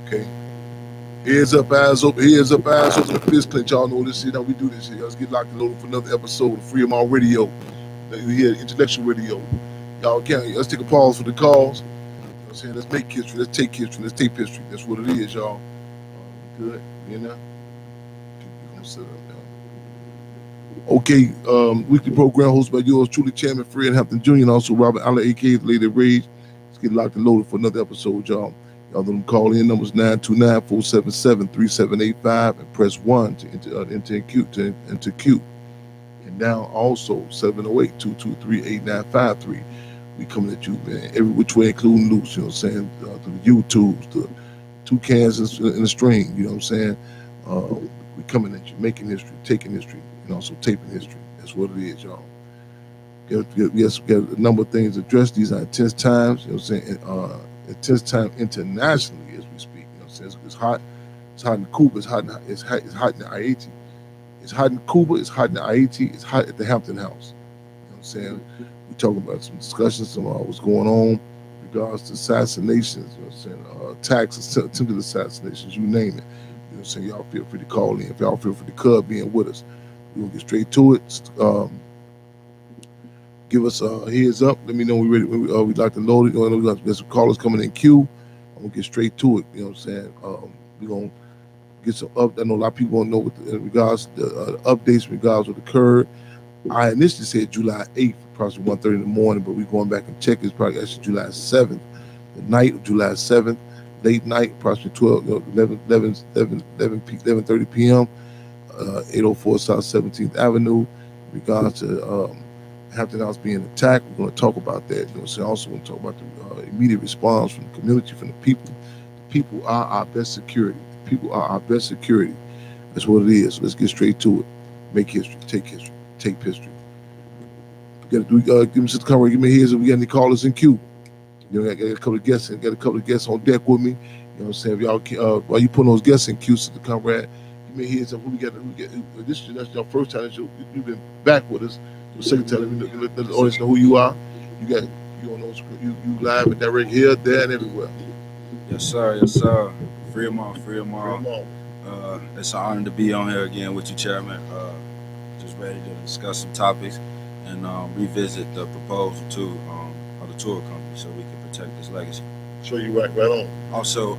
Okay. Heads up, eyes open. Heads up, eyes open. Fist clench. Y'all know this shit. How we do this shit. Let's get locked and loaded for another episode of Free 'em All Radio. We hear intellectual radio. Y'all can. Let's take a pause for the calls. You know what I'm saying? Let's make history. Let's take history. Let's tape history. That's what it is, y'all. Good. You know? You're gonna sit up now. Okay, weekly program hosted by yours truly, Chairman Fred Hampton Jr. and also Robert Allen, a.k.a. the Lady Rage. Let's get locked and loaded for another episode, y'all. Y'all know them call in numbers 929-477-3785 and press 1 to enter queue. And now also 708-223-8953. We coming at you, man, every which way, including loose, you know what I'm saying? Through the YouTubes, the two cans in a string, you know what I'm saying? We coming at you, making history, taking history, and also taping history. That's what it is, y'all. Yes, we got a number of things addressed. These are intense times, you know what I'm saying? Intense time internationally as we speak. You know what I'm saying? It's hot. It's hot in Cuba. It's hot in Haiti. It's hot in Cuba. It's hot in Haiti. It's hot at the Hampton House. You know what I'm saying? We're talking about some discussions, some what's going on in regards to assassinations. You know what I'm saying? Attacks, attempted assassinations. You name it. You know what I'm saying? Y'all feel free to call in. If y'all feel free to cub being with us, we're gonna get straight to it. Give us a heads up. Let me know when we're ready. We'd like to load it. We got some callers coming in queue. I'm gonna get straight to it. You know what I'm saying? We're gonna get some up. I know a lot of people don't know in regards to the updates in regards to what occurred. I initially said July 8th, approximately 1:30 in the morning, but we're going back and check. It's probably actually July 7th, the night of July 7th, late night, approximately 11:30 p.m. 804 South 17th Avenue. In regards to Hampton House being attacked, we're going to talk about that. You know what I'm saying? Also, going to talk about the immediate response from the community, from the people. The people are our best security. The people are our best security. That's what it is. So let's get straight to it. Make history, take history, tape history. Give me some cover. Give me heads if we got any callers in queue. You know, I got a couple of guests. Got a couple of guests on deck with me. You know what I'm saying? If y'all, while you putting those guests in queue, Sister Conrad, give me heads up. Who we got? That's your first time that you've been back with us. The second time, let the audience know who you are. You on those. You live and direct here, there, and everywhere. Yes, sir. Yes, sir. Free 'em all. It's an honor to be on here again with you, Chairman. Just ready to discuss some topics and revisit the proposal of the tour company so we can protect this legacy. Sure, you right on. Also,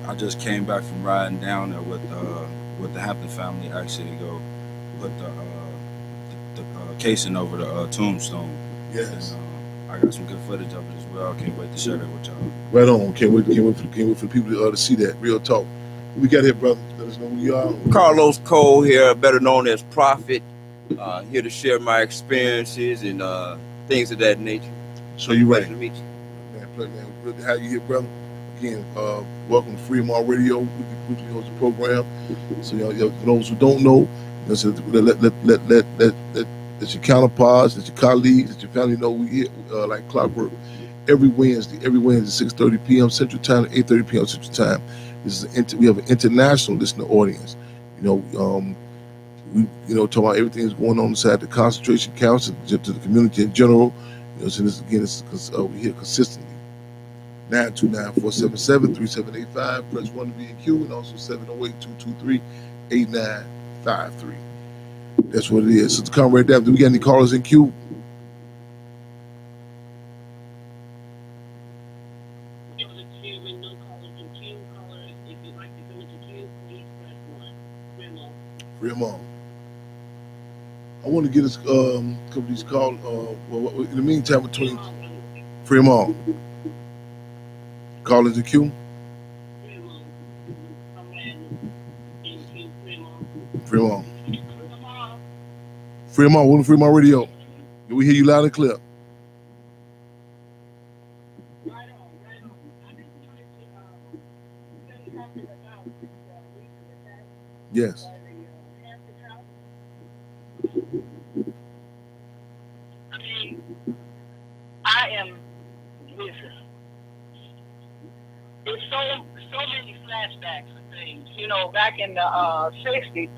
I just came back from riding down there with the Hampton family actually to go put the casing over the tombstone. Yes. And, I got some good footage of it as well. Can't wait to share that with y'all. Right on. Can't wait for the people to see that. Real talk. What we got here, brother? Let us know who you are. Carlos Cole here, better known as Prophet. Here to share my experiences and things of that nature. So you right. Pleasure to meet you. Man, good to have you here, brother. Again, welcome to Free 'em All Radio. We host the program. So y'all, for those who don't know, let your counterparts, let your colleagues, let your family know we here like clockwork every Wednesday 6:30 p.m. Central Time, 8:30 p.m. Central Time. We have an international listener audience. We talking about everything that's going on inside the concentration camps to the community in general. So this again, we hear consistently. 929-477-3785. Press 1 to be in queue, and also 708-223-8953. That's what it is. So to come right down, do we got any callers in queue? Free 'em all. I want to get us a couple of these calls. In the meantime, between Free 'em all. Callers in queue. Free 'em all. Free 'em all. Welcome to Free 'em all Radio. We hear you loud and clear. Yes. It's so many flashbacks of things. Back in the 60s,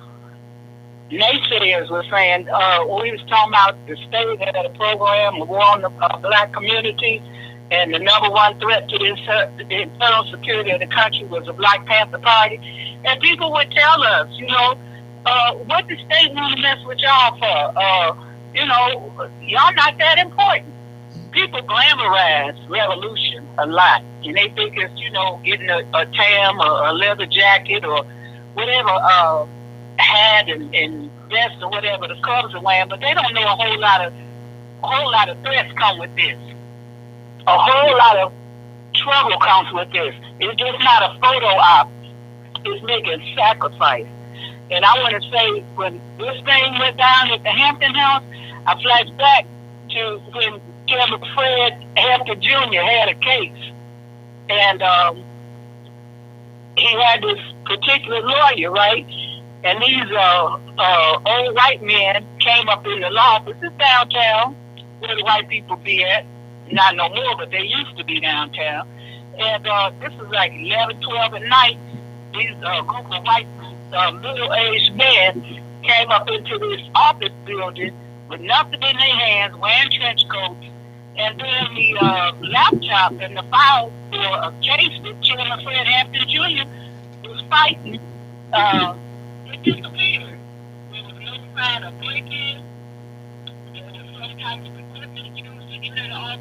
naysayers were saying, when we was talking about the state had a program, the war on the black community, and the number one threat to the internal security of the country was the Black Panther Party. And people would tell us, what the state want to mess with y'all for? Y'all not that important. People glamorize revolution a lot, and they think it's, getting a tam or a leather jacket or whatever hat and vest or whatever the Cubs are wearing, but they don't know a whole lot of threats come with this. A whole lot of trouble comes with this. It's just not a photo op. It's making sacrifice. And I want to say, when this thing went down at the Hampton house, I flashed back to when Chairman Fred Hampton Jr. had a case. And he had this particular lawyer, right? And these old white men came up in the law offices downtown, where the white people be at. Not no more, but they used to be downtown. And this was like 11, 12 at night. These group of white middle-aged men came up into this office building with nothing in their hands, wearing trench coats, and then the laptop and the file for a case that Chairman Fred Hampton Jr. was fighting. It disappeared. There was no sign of break-in. There was some type of equipment used to get in the office.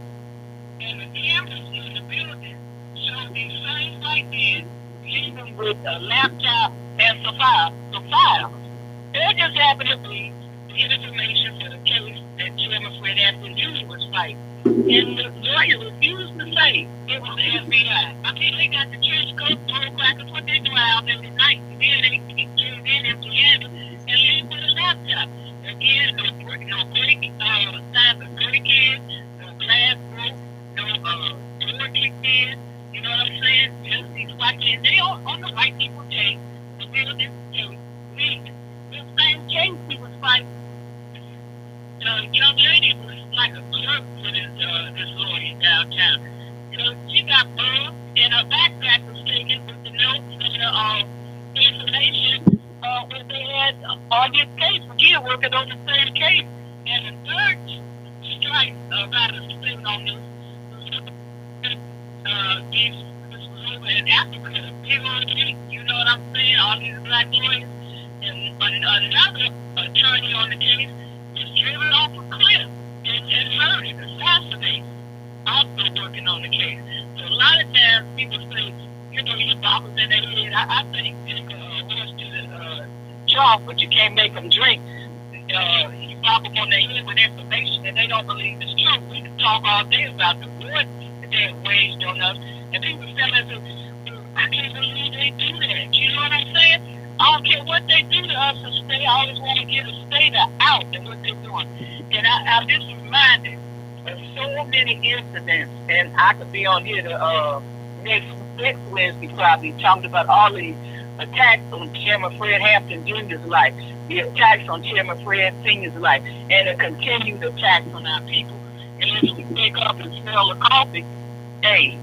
And the cameras in the building showed these same white men leaving with a laptop and some files. There just happened to be the information for the case that Chairman Fred Hampton Jr. was fighting. And the lawyer refused to say it was the FBI. I mean, they got the trench coat, gold crackers, what they do out every night. And then they came in empty handed and leave with a laptop. Again, no break, signs of break-in, no glass broke, no door kicked in. You know what I'm saying? Just these white men, they on the white people take the building to leave. This same case he was fighting, the young lady was like a clerk for this lawyer downtown. So she got bugged, and her backpack was taken with the notes and the information what they had on this case. Again, working on the same case. And the third strike about a spin on this this was over in Africa, big old case, you know what I'm saying? All these black lawyers. And another attorney on the case was driven off a cliff and murdered, assassinated, also working on the case. So a lot of times people say, you boppers in their head. I think it's horse to the chalk, but you can't make them drink. You bop them on their head with information that they don't believe is true. We can talk all day about the war that they have waged on us, and people tell us, I can't believe they do that. You know what I'm saying? I don't care what they do to us to stay. I always want to get a state out and what they're doing. And I'm just reminded of so many incidents, and I could be on here to next Wednesday probably talking about all the attacks on Chairman Fred Hampton Jr.'s life, the attacks on Chairman Fred Sr.'s life, and the continued attacks on our people. And as we wake up and smell the coffee, hey,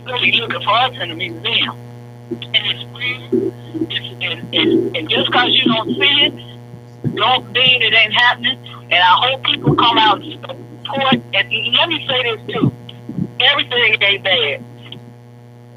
you'll be looking for us in the museum. And it's real. And just because you don't see it, don't mean it ain't happening. And I hope people come out and support. And let me say this too. Everything ain't bad.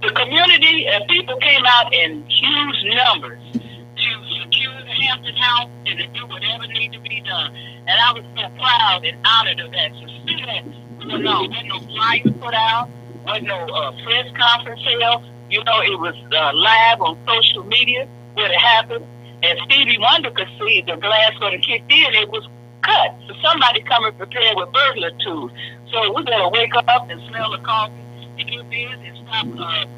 The community and people came out in huge numbers to secure the Hampton house and to do whatever needed to be done. And I was so proud and honored of that. To see that, wasn't no flyer put out, wasn't no press conference held. It was live on social media where it happened. And Stevie Wonder could see the glass when it kicked in, it was cut. So somebody coming prepared with burglar tools. So we gotta wake up and smell the coffee and get busy and stop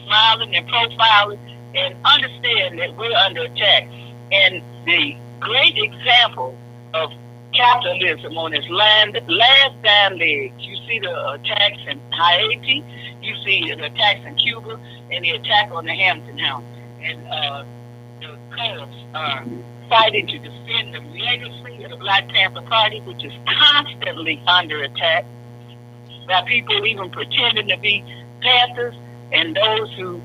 smiling and profiling and understand that we're under attack. And the great example of capitalism on its last dime legs, you see the attacks in Haiti, you see the attacks in Cuba, and the attack on the Hampton house. And the Cubs are fighting to defend the legacy of the Black Panther Party, which is constantly under attack by people even pretending to be Panthers and those who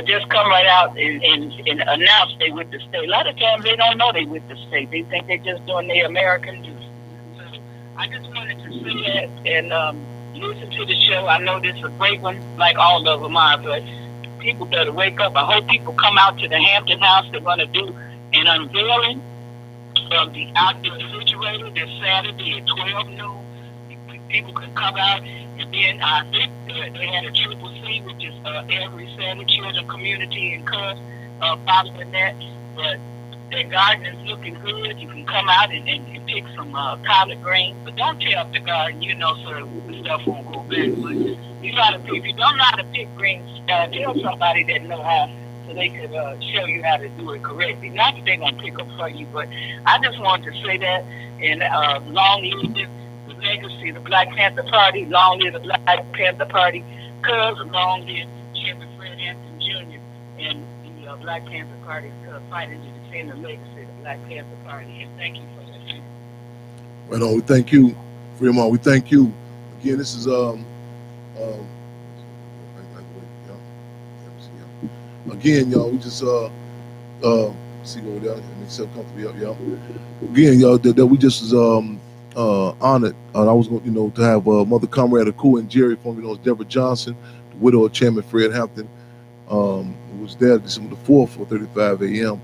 just come right out and announce they with the state. A lot of times they don't know they with the state. They think they're just doing their American duty. So I just wanted to say that, and listen to the show. I know this is a great one, like all of them are, but people better wake up. I hope people come out to the Hampton House. They're going to do an unveiling of the outdoor refrigerator this Saturday at 12 noon. People can come out, and then I think they had a triple C, which is every Saturday children community and cuz following that. But their garden is looking good. You can come out and pick some collard greens, but don't tear up the garden, so the stuff won't go bad. But you gotta, if you don't know how to pick greens, tell somebody that know how, so they could show you how to do it correctly. Not that they're gonna pick up for you, but I just wanted to say that. And long live the legacy of the Black Panther Party, long live the Black Panther Party, cuz long live Chairman Fred Hampton Jr. and the Black Panther Party fighting to defend the legacy of the Black Panther Party. And thank you for that. Right on. We thank you, Fremont. We thank you. Again, this is again, y'all. We just see over there. Make yourself comfortable up, y'all. Again, y'all, that we just was honored. I was going, to have Mother Comrade Akua and Jerry, formerly known as Deborah Johnson, the widow of Chairman Fred Hampton, who was there December the 4th, 4:35 a.m.,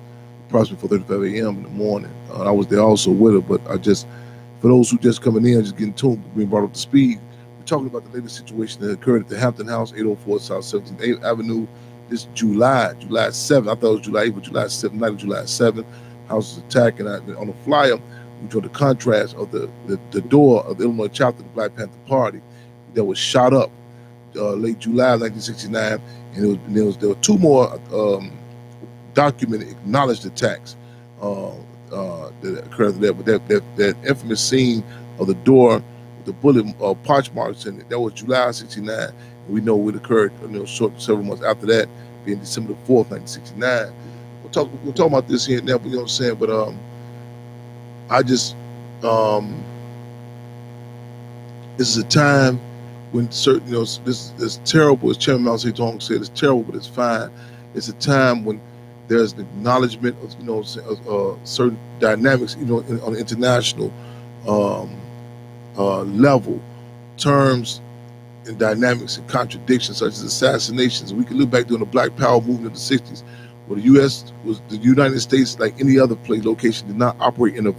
approximately 4:35 a.m. in the morning. I was there also with her, but I just, for those who just coming in, just getting tuned, being brought up to speed, we're talking about the latest situation that occurred at the Hampton House, 804 South 17th Avenue, this July 7th. I thought it was July 8th, but July 7th, night of July 7th. House was attacked, and on the flyer, we drew the contrast of the door of the Illinois chapter of the Black Panther Party that was shot up late July 1969, and there were two more documented, acknowledged attacks that occurred there. But that infamous scene of the door with the bullet punch marks in it, that was July 69. We know it occurred several months after that, being December the 4th, 1969. We'll talk about this here and there, but you know what I'm saying? But I just this is a time when certain, this terrible, as Chairman Mao Zedong said, it's terrible, but it's fine. It's a time when there's an acknowledgement of certain dynamics, on an international level, terms and dynamics and contradictions such as assassinations. We can look back during the Black Power movement of the 60s, where the United States, like any other place location, did not operate in a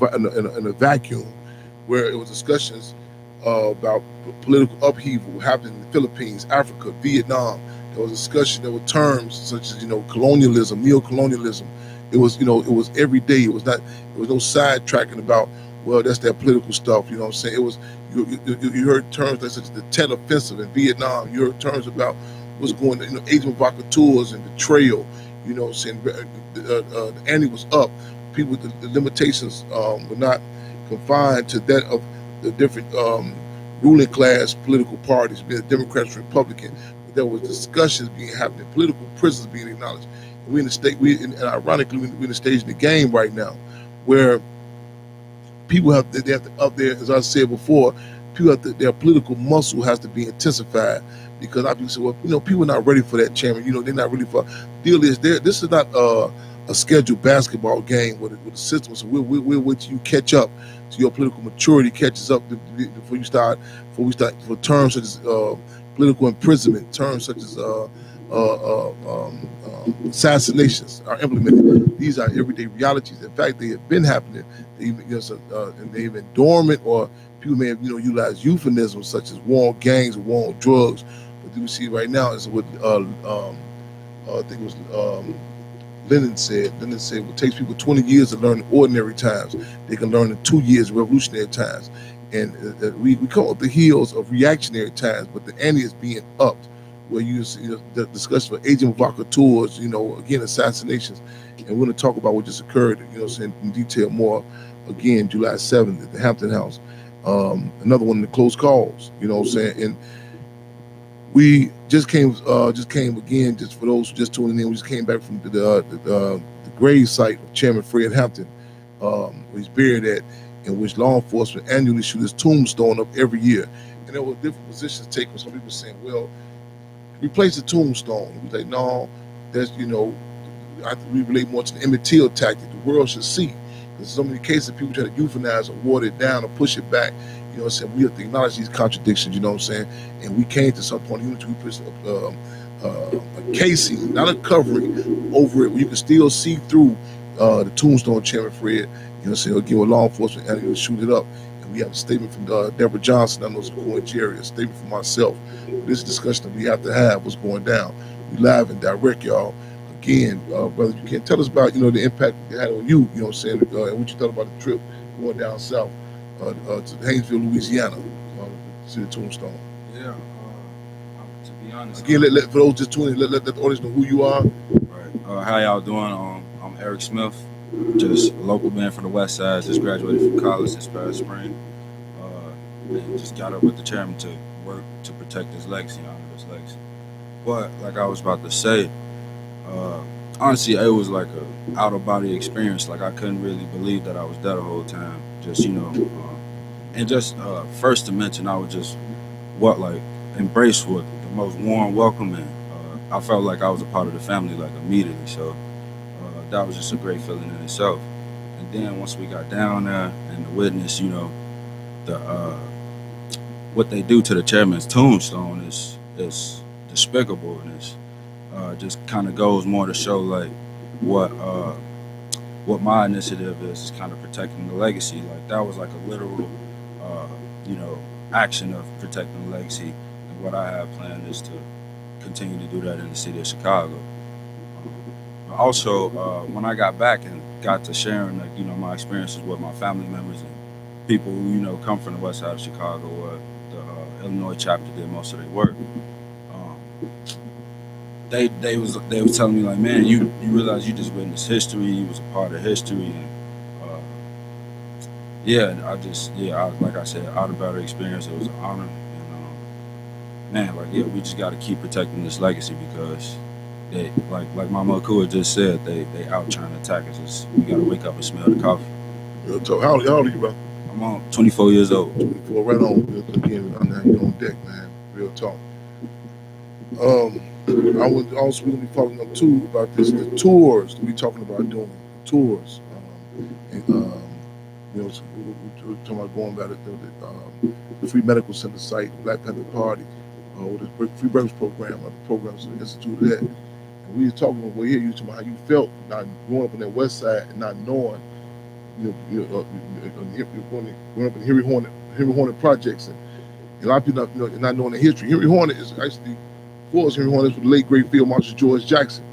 vacuum, where it was discussions about political upheaval happening in the Philippines, Africa, Vietnam. There was discussion. There were terms such as colonialism, neo-colonialism. It was it was every day. It was no sidetracking about, well, that's that political stuff. You know what I'm saying? It was you heard terms such as the Tet Offensive in Vietnam. You heard terms about what's going on, agent provocateurs and betrayal. You know what I'm saying? The ante was up. People, the limitations were not confined to that of the different ruling class political parties, be it Democrats, Republican. But there was discussions being happening, political prisons being acknowledged. We're in the state. Ironically, we're in the stage of the game right now, where people have to up there, as I said before, their political muscle has to be intensified. Because I people say, well, people are not ready for that, Chairman. They're not ready for. Deal is there. This is not a scheduled basketball game with the system. So we'll wait till you catch up, so your political maturity catches up before we start. For terms such as political imprisonment, terms such as assassinations are implemented. These are everyday realities. In fact, they have been happening. And they've been dormant, or people may have utilized euphemisms such as war on gangs or war on drugs. But we see right now is what I think it was Lenin said. Lenin said it takes people 20 years to learn in ordinary times. They can learn in 2 years revolutionary times. And we come up the heels of reactionary times, but the ante is being upped, where you see the discussion of agent provocateurs, again, assassinations. And we're going to talk about what just occurred, in detail more, again, July 7th at the Hampton House. Another one of the close calls, and we just came again, just for those who just tuning in, we just came back from the grave site of Chairman Fred Hampton, where he's buried at, in which law enforcement annually shoot his tombstone up every year. And there were different positions taken. Some people saying, well, replace the tombstone. We like, no, that's, I have to relate more to the Emmett Till tactic. The world should see. There's so many cases people try to euphanize or water it down or push it back. You know what I'm saying? We have to acknowledge these contradictions, you know what I'm saying? And we came to some point, even to we put a casing, not a covering over it, where you can still see through the tombstone, Chairman Fred. You know what I'm saying? Or give a law enforcement entity to shoot it up. And we have a statement from Deborah Johnson, I know it's Coy Jerry, a statement from myself. This discussion that we have to have, what's going down. We live and direct, y'all. Again, brother, you can tell us about, you know, the impact it had on you, you know what I'm saying, and what you thought about the trip going down south to Haynesville, Louisiana, to see the tombstone. Yeah. To be honest. Again, for those just tuning in, let the audience know who you are. Right. How y'all doing? I'm Eric Smith, just a local man from the West Side. Just graduated from college this past spring. And just got up with the chairman to work to protect his legacy, honor his legacy. But like I was about to say, honestly, it was like a out of body experience. Like I couldn't really believe that I was dead the whole time. Just and just first to mention, I was just embraced with the most warm welcome, and I felt like I was a part of the family like immediately. So that was just a great feeling in itself. And then once we got down there and to witness, the what they do to the chairman's tombstone is despicable, and it's just kind of goes more to show like what my initiative is kind of protecting the legacy. Like that was like a literal action of protecting the legacy, and what I have planned is to continue to do that in the city of Chicago. Also, when I got back and got to sharing my experiences with my family members and people who come from the west side of Chicago, where the Illinois chapter did most of their work, they was telling me like, man, you realize you just witnessed history, you was a part of history, and like I said, out of better experience, it was an honor, and we just got to keep protecting this legacy, because they like Mama Akua just said, they out trying to attack us. We got to wake up and smell the coffee. Real talk. How old are you, bro? I'm on 24 years old. 24, right on. Again, you're on deck, man. Real talk. I would also be following up too about the tours that we talking about doing. Tours, we're talking about going back to the Free Medical Center site, Black Panther Party, with the Free Breakfast Program, the programs that instituted that. And we were talking about you were talking about how you felt not growing up on that west side and not knowing, growing up in Henry Hornet projects, and a lot of people not knowing the history. Henry Hornet is actually, Henry Hornet was the late great Field Marshal George Jackson.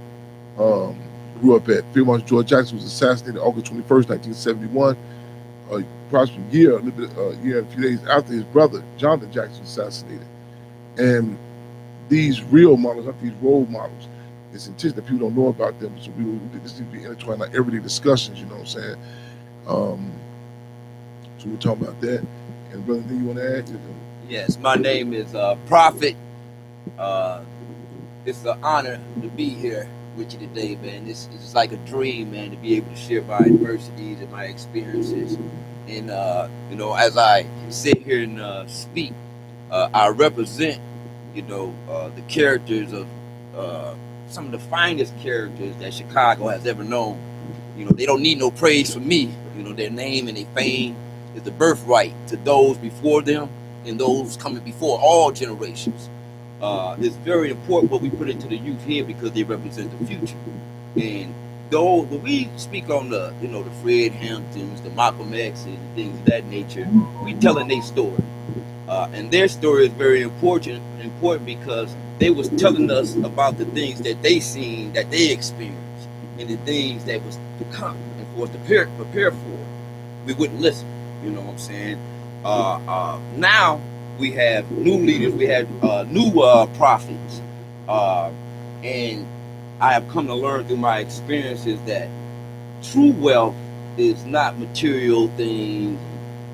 Grew up at. Field Marshal George Jackson was assassinated August 21st, 1971. Approximately a year and a few days after his brother Jonathan Jackson was assassinated. And these real models, not these role models, it's intense that people don't know about them. So this needs to be intertwined in our everyday discussions. You know what I'm saying? So we're talking about that. And brother, anything you want to add? Yes, my name is Prophet. It's an honor to be here with you today, man. This is like a dream, man, to be able to share my adversities and my experiences. And as I sit here and speak, I represent, the characters of some of the finest characters that Chicago has ever known. They don't need no praise from me. Their name and their fame is the birthright to those before them and those coming before, all generations. It's very important what we put into the youth here, because they represent the future. And though when we speak on the Fred Hamptons, the Malcolm X, and things of that nature, we telling their story. And their story is very important because they was telling us about the things that they seen, that they experienced, and the things that was to come and for us to prepare for. We wouldn't listen. You know what I'm saying? Now we have new leaders, we have new prophets, and I have come to learn through my experiences that true wealth is not material things,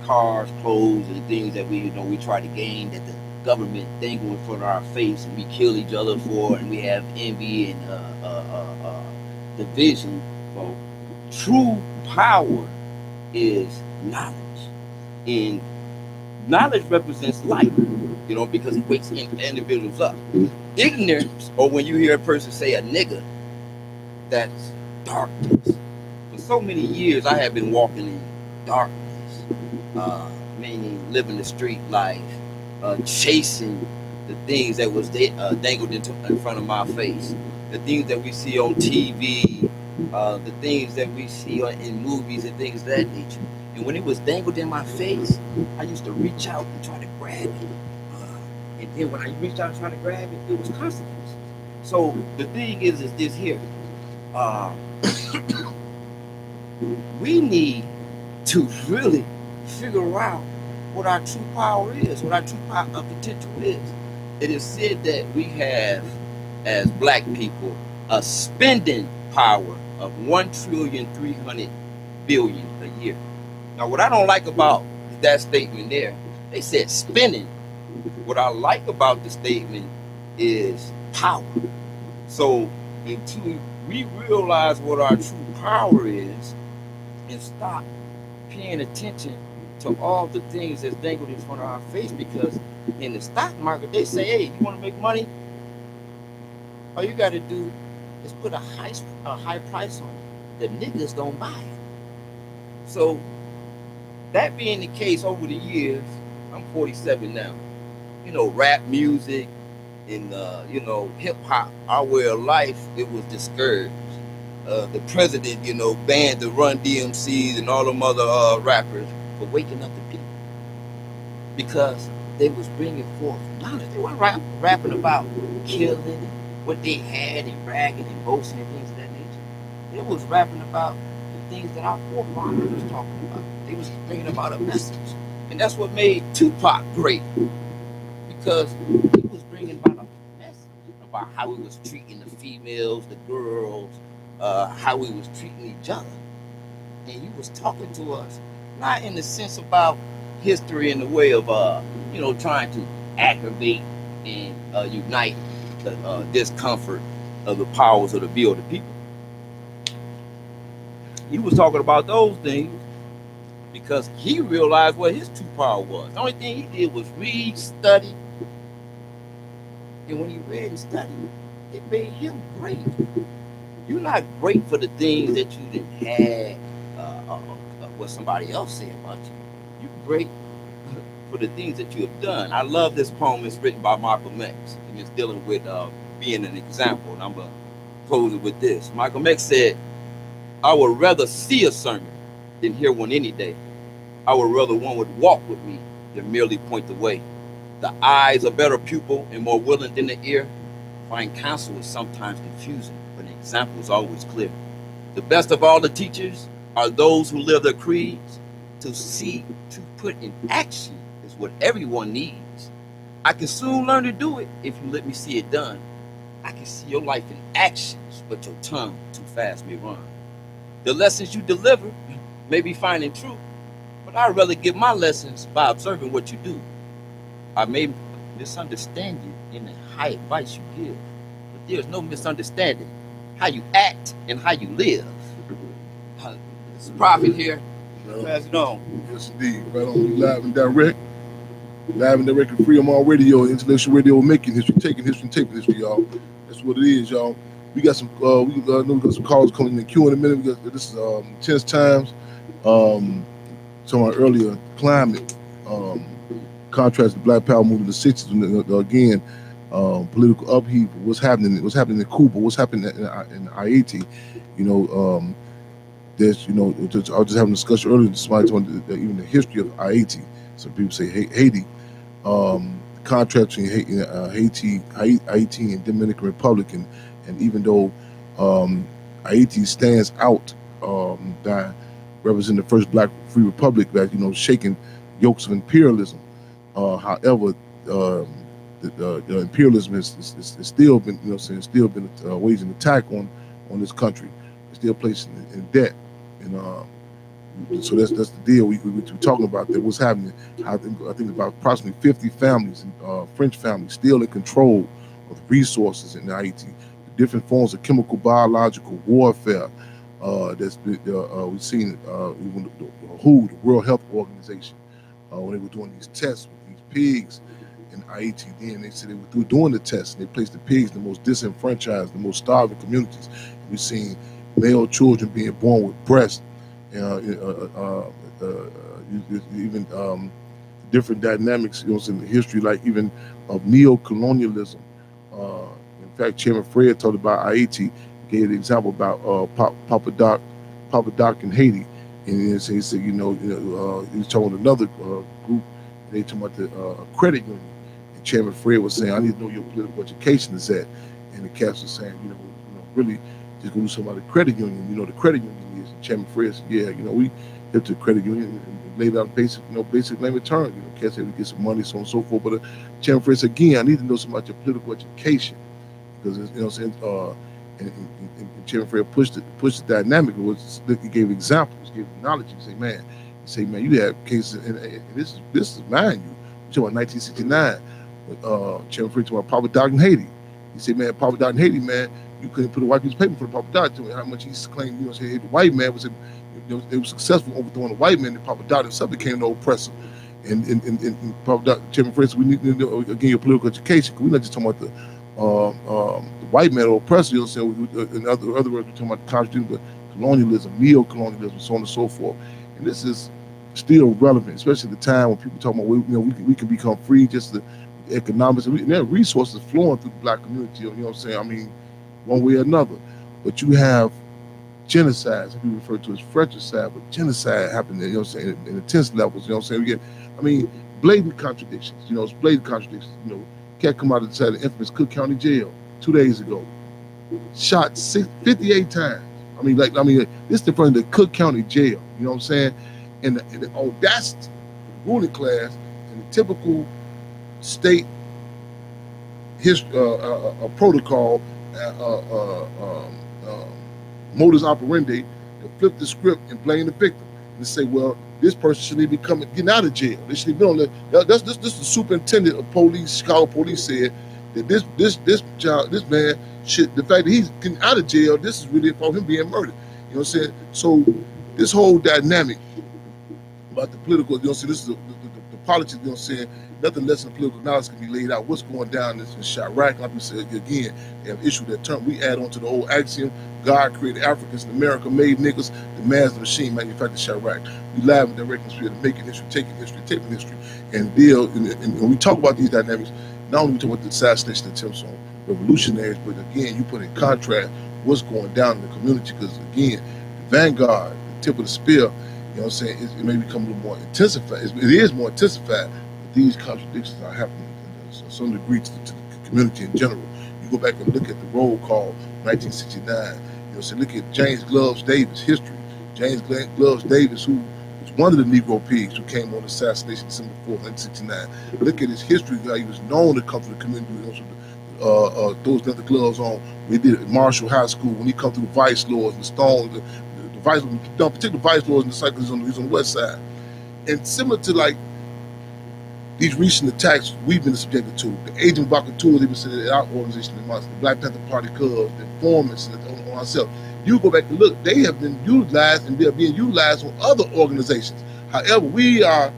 cars, clothes, and things that we try to gain, that the government dangle in front of our face and we kill each other for, and we have envy and division. Well, true power is knowledge, and knowledge represents light, because it wakes individuals up. Ignorance, or when you hear a person say a nigga, that's darkness. For so many years, I have been walking in darkness, meaning living the street life, chasing the things that was dangled in front of my face, the things that we see on TV, the things that we see in movies and things of that nature. And when it was dangled in my face, I used to reach out and try to grab it. And then when I reached out and tried to grab it, it was consequences. So the thing is this here. Uh, we need to really figure out what our true power is, what our true potential is. It is said that we have, as black people, a spending power of 1,300,000,000,000 a year. Now, what I don't like about that statement there, they said spending. What I like about the statement is power. So until we realize what our true power is and stop paying attention to all the things that's dangled in front of our face, because in the stock market they say, hey, you want to make money? All you got to do is put a high price on it. The niggas don't buy it. So that being the case, over the years, I'm 47 now. You know, rap music and hip hop, our way of life, it was discouraged. The president, banned the Run DMCs and all them other rappers for waking up the people, because they was bringing forth knowledge. They weren't rapping about killing and what they had and bragging and boasting and things of that nature. They was rapping about the things that our forefathers was talking about. They was bringing about a message. And that's what made Tupac great, because he was bringing about a message about how we was treating the females, the girls, how we was treating each other. And he was talking to us, not in the sense about history in the way of, trying to aggravate and unite the discomfort of the powers of the will of the people. He was talking about those things because he realized what his true power was. The only thing he did was read, study, and when he read and studied, it made him great. You're not great for the things that you didn't have, what somebody else said about you. You're great for the things that you have done. I love this poem. It's written by Malcolm X, and it's dealing with being an example. And I'm going to close it with this. Malcolm X said, I would rather see a sermon than hear one any day. I would rather one would walk with me than merely point the way. The eye is a better pupil and more willing than the ear. Fine counsel is sometimes confusing, but an example is always clear. The best of all the teachers are those who live their creeds. To see, to put in action is what everyone needs. I can soon learn to do it if you let me see it done. I can see your life in actions, but your tongue too fast may run. The lessons you deliver may be fine and true, but I'd rather give my lessons by observing what you do. I may misunderstand you in the high advice you give, but there's no misunderstanding how you act and how you live. This is Prophet here. Pass it on. Yes, indeed. Right on. We live and direct. Live and direct and free on our radio, intellectual radio, making history, taking history, and taping history, y'all. That's what it is, y'all. We got some. We got some calls coming in the queue in a minute. This is tense times. Talking about earlier climate. Contrast the Black Power movement in the '60s. Again, political upheaval. What's happening in Cuba? What's happening in Haiti? There's, I was just having a discussion earlier. Somebody told me even the history of Haiti. Some people say Haiti. Contrast between Haiti and Dominican Republic, and even though Haiti stands out by representing the first Black free republic that shaking yokes of imperialism. However, the imperialism has still been waging an attack on this country. It's still placing it in debt. And so that's the deal we're talking about. That what's happening. I think about approximately 50 families, French families, still in control of resources in Haiti. The different forms of chemical, biological warfare that's been we've seen. Even the World Health Organization, when they were doing these tests with these pigs in Haiti, then they said they were doing the tests and they placed the pigs in the most disenfranchised, the most starving communities. We've seen male children being born with breasts, even different dynamics, in the history, like even of neo-colonialism. In fact, Chairman Fred talked about Haiti, gave the example about Papa Doc in Haiti, and he said, he was talking with another group. They talking about the credit union, and Chairman Fred was saying, "I need to know your political education is at," and the cats was saying, really just go to somebody credit union. The credit union is. And Chairman Fred said, "Yeah, we hit the credit union and laid out basic layman terms. Cats had to get some money, so on and so forth." But Chairman Fred said, "Again, I need to know something about your political education." Because and Chairman Fred pushed the dynamic. He gave examples, gave knowledge. He say, man, you have cases, and this is mind you. We're talking about 1969. Chairman Fred talking about Papa Doc in Haiti. He said, man, Papa Doc in Haiti, man, you couldn't put a white piece of paper for the Papa Doc. To how much he claimed, the white man was, they were successful overthrowing the white man, and Papa Doc himself became the oppressor. And Papa Doc, Chairman Fred said, we need to know, again, your political education, because we're not just talking about the white man or oppressor, in other words, we're talking about the constitution, but colonialism, neo-colonialism, so on and so forth. And this is still relevant, especially at the time when people talk about we can become free, just the economics, and there are resources flowing through the black community, one way or another. But you have genocide, some people refer to as fratricide, but genocide happening, in intense levels, we get, blatant contradictions, it's blatant contradictions, cat come out inside the infamous Cook County Jail 2 days ago, shot 58 times. This is in front of the Cook County Jail, and the audacity, the ruling class, and the typical state history, protocol, modus operandi, to flip the script and blame the victim and say, well, this person shouldn't be getting out of jail. They should be on that's the superintendent of police, Chicago police, said that this man should, the fact that he's getting out of jail, this is really for him being murdered. So this whole dynamic about the political, this is the politics, nothing less than political knowledge can be laid out. What's going down in Chirac, like we said again, they have issued that term. We add on to the old axiom, God created Africans and America made niggas, the man's the machine manufactured Chirac. We live in direct history, making history, taking history, and deal. And when we talk about these dynamics, not only we talk about the assassination attempts on revolutionaries, but again, you put in contrast what's going down in the community, because again, the vanguard, the tip of the spear, it may become a little more intensified. It is more intensified, but these contradictions are happening to some degree to the community in general. You go back and look at the roll call 1969. Look at James Gloves Davis history. James Gloves Davis, who was one of the Negro pigs who came on assassination December 4th, 1969. Look at his history, how he was known to come to the community, those leather gloves on. We did it at Marshall High School when he come through the vice lords and stones, the vice, particular vice lords and the cyclists on the west side. And similar to like these recent attacks we've been subjected to, the agent provocateurs, even said that our organization, the Black Panther Party Cubs, the informants on ourselves. You go back and look, they have been utilized and they're being utilized on other organizations. However, we are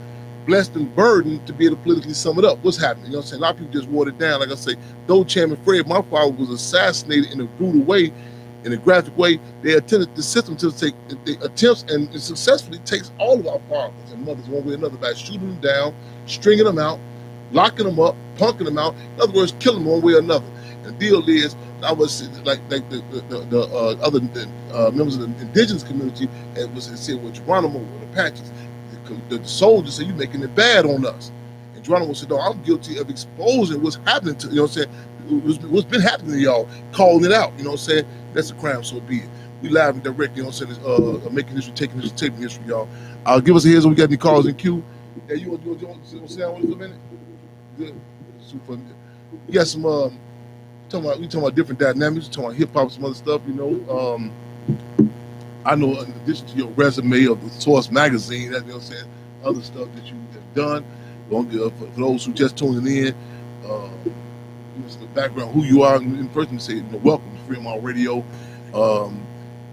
blessed and burdened to be able to politically sum it up. What's happening? A lot of people just watered it down. Like I say, though Chairman Fred, my father, was assassinated in a brutal way, in a graphic way, they attempted the system to take the attempts and successfully takes all of our fathers and mothers one way or another by shooting them down, stringing them out, locking them up, punking them out. In other words, killing them one way or another. And the deal is, I was like the other members of the indigenous community, and was said, well, Geronimo or the Apaches, the soldiers said, you making it bad on us. And Geronimo said, no, I'm guilty of exposing what's happening to, what's been happening to y'all, calling it out, that's a crime, so be it. We live and direct, making history, taking history, taping history, y'all. Give us a heads up, we got any calls in queue. Yeah, you want to sit down with us a minute? Good. Super. We got some, we talking about different dynamics, talking about hip hop, some other stuff, I know in addition to your resume of the Source magazine, other stuff that you have done. For those who just tuning in, give us the background, who you are, in person, say, welcome to Fremont Radio. I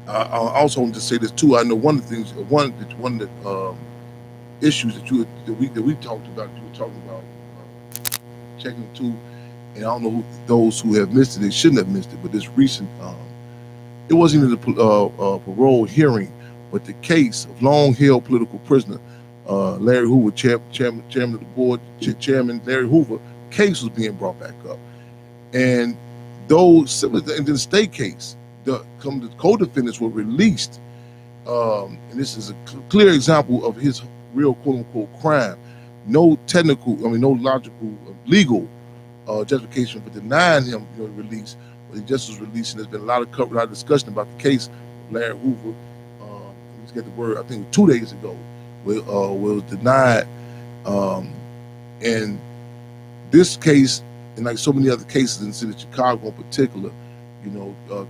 also want to say this too. I know one of the things, one of the issues that we talked about, you were talking about checking too, and I don't know those who have missed it, they shouldn't have missed it, but this recent, it wasn't even a parole hearing, but the case of long-held political prisoner, Larry Hoover, chairman of the board, chairman Larry Hoover, case was being brought back up, and those in the state case, the co-defendants were released, and this is a clear example of his real quote unquote crime. No no logical, legal justification for denying him release, but he just was released. And there's been a lot of discussion about the case of Larry Hoover. Let's get the word. I think 2 days ago, was denied. And this case, and like so many other cases in the city of Chicago in particular,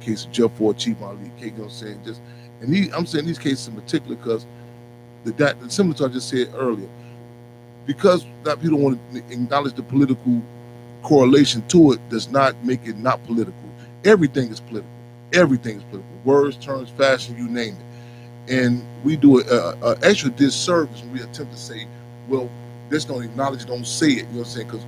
case of Jeff Ford, Chief Ali, you know what I'm saying? I'm saying these cases in particular because similar to what I just said earlier, because that people don't want to acknowledge the political correlation to it does not make it not political. Everything is political. Everything is political. Words, terms, fashion, you name it. And we do an extra disservice when we attempt to say, well, let's don't acknowledge it, don't say it. You know what I'm saying? Because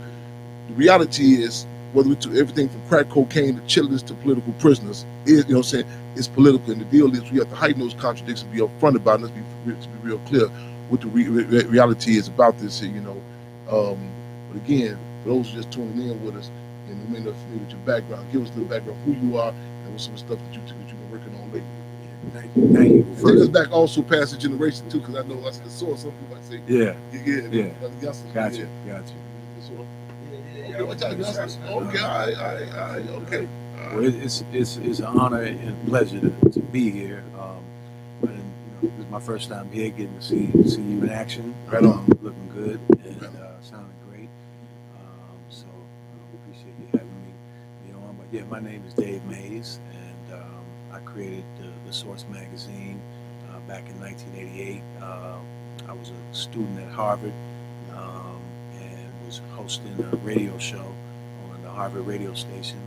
the reality is, whether we do everything from crack cocaine to chillers to political prisoners, it's political. And the deal is we have to heighten those contradictions, be upfront about it. Let's be real clear what the reality is about this. But again, for those who just tuning in with us and who may not familiar with your background, give us a little background, who you are, and what's some stuff that you've been working on lately. Thank you. Take us back also past the generation too, because I know that's the source. Some people might say, Yeah. Gotcha. Okay. Well, it's an honor and pleasure to be here. This is my first time here, getting to see you in action. Right on. Looking good and sounding great. So appreciate you having me on. But yeah, my name is Dave Mays, and I created the Source magazine back in 1988. I was a student at Harvard and was hosting a radio show on the Harvard radio station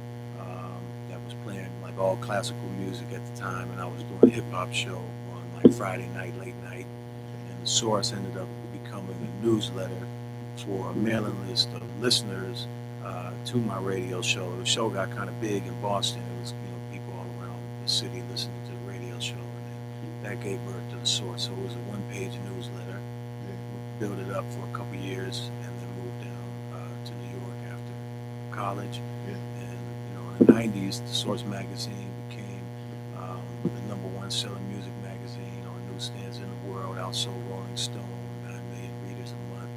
that was playing like all classical music at the time, and I was doing a hip hop show on like Friday night, late night, and the Source ended up becoming a newsletter for a mailing list of listeners to my radio show. The show got kind of big in Boston. It was people all around the city listening to the radio show, and that gave birth to the Source. So it was a one-page newsletter. Built it up for a couple years, and then moved down to New York after college. And in the 90s, the Source magazine became the #1 selling music magazine on newsstands in the world. Outsold Rolling Stone, 9 million readers a month.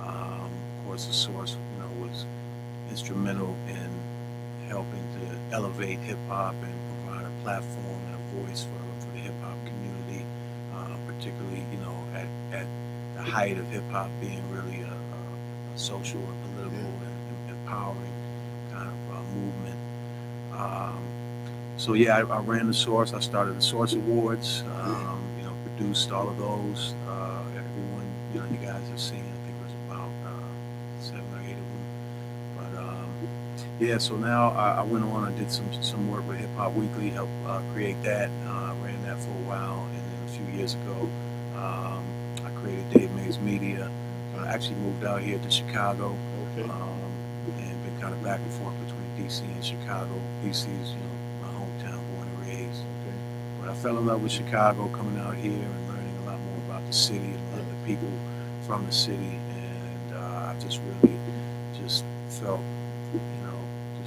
Of course, the Source, was instrumental in helping to elevate hip hop and provide a platform and a voice for the hip hop community, particularly at the height of hip hop being really a social and political and empowering kind of movement. So yeah, I ran the Source. I started the Source Awards. Produced all of those. Everyone, you guys have seen. I think it was about 7 or 8 of them. But so now I went on. I did some work with Hip Hop Weekly, helped create that. Ran that for a while, and then a few years ago, I created Dave Mays Media. I actually moved out here to Chicago, and been kind of back and forth between DC and Chicago. DC is, my hometown, born and raised. But I fell in love with Chicago, coming out here and learning a lot more about the city and the people from the city, and I just really felt,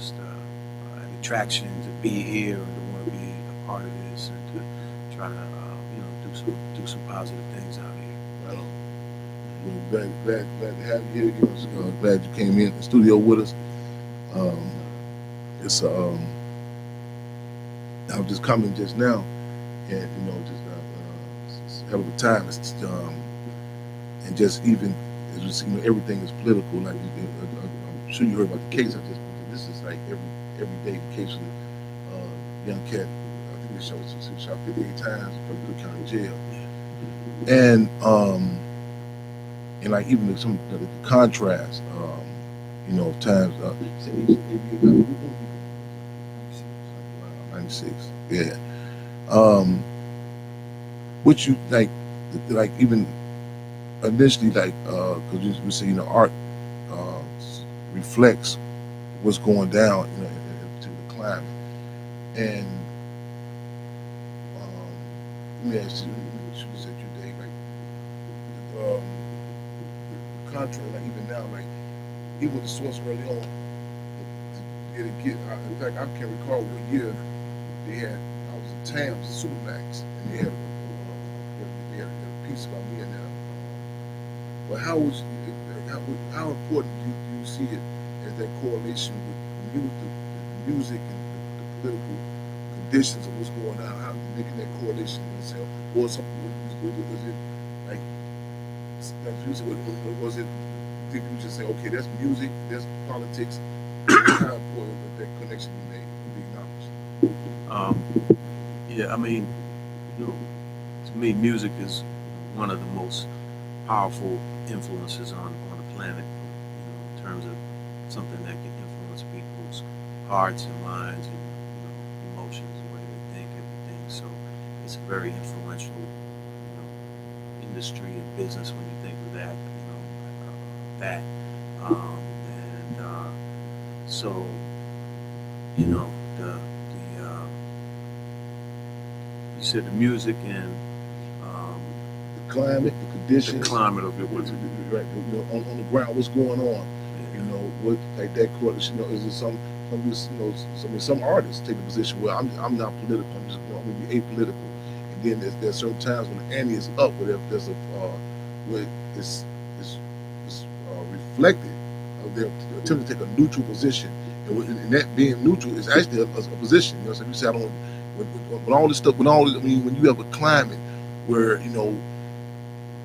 an attraction to be here and to want to be a part of this and to try to, do some positive things out here. Well, glad to have you here. Glad you came in the studio with us. I was just coming just now, and it's a hell of a time. And just even as you see, everything is political. Like I'm sure you heard about the case. This is like everyday case of young cat. I think they shot 58 times from Cook County Jail. And like even some of the contrast, of times. 96, yeah. What you like even initially because we say art reflects what's going down in a particular climate, and let me ask you, what you said today, contrary, like even now, like even with the source early on, in fact, I can't recall what year they had. I was in Tams, the Supermax, and they had a piece about me in there. But how important do you see it as that correlation with the music and the political conditions of what's going on? How making that correlation in itself, or something? Was it like you said? Was it? Did you just say, okay, that's music, that's politics? How important that connection be made, be acknowledged? Yeah, I mean, to me, music is one of the most powerful influences on the planet, in terms of something that can influence people's hearts and minds and emotions, the way they think, everything. So it's a very influential, industry and business when you think of that, so the you said the music and the climate, the conditions, the climate of it was right. On the ground, what's going on? What like that correlation? Is it some artists take a position where I'm not political. I'm just going to be apolitical. And then there's certain times when the ante is up, where there's where it's reflected. They're attempting to take a neutral position, and that being neutral is actually a position. So you say I don't. When all this stuff, when you have a climate where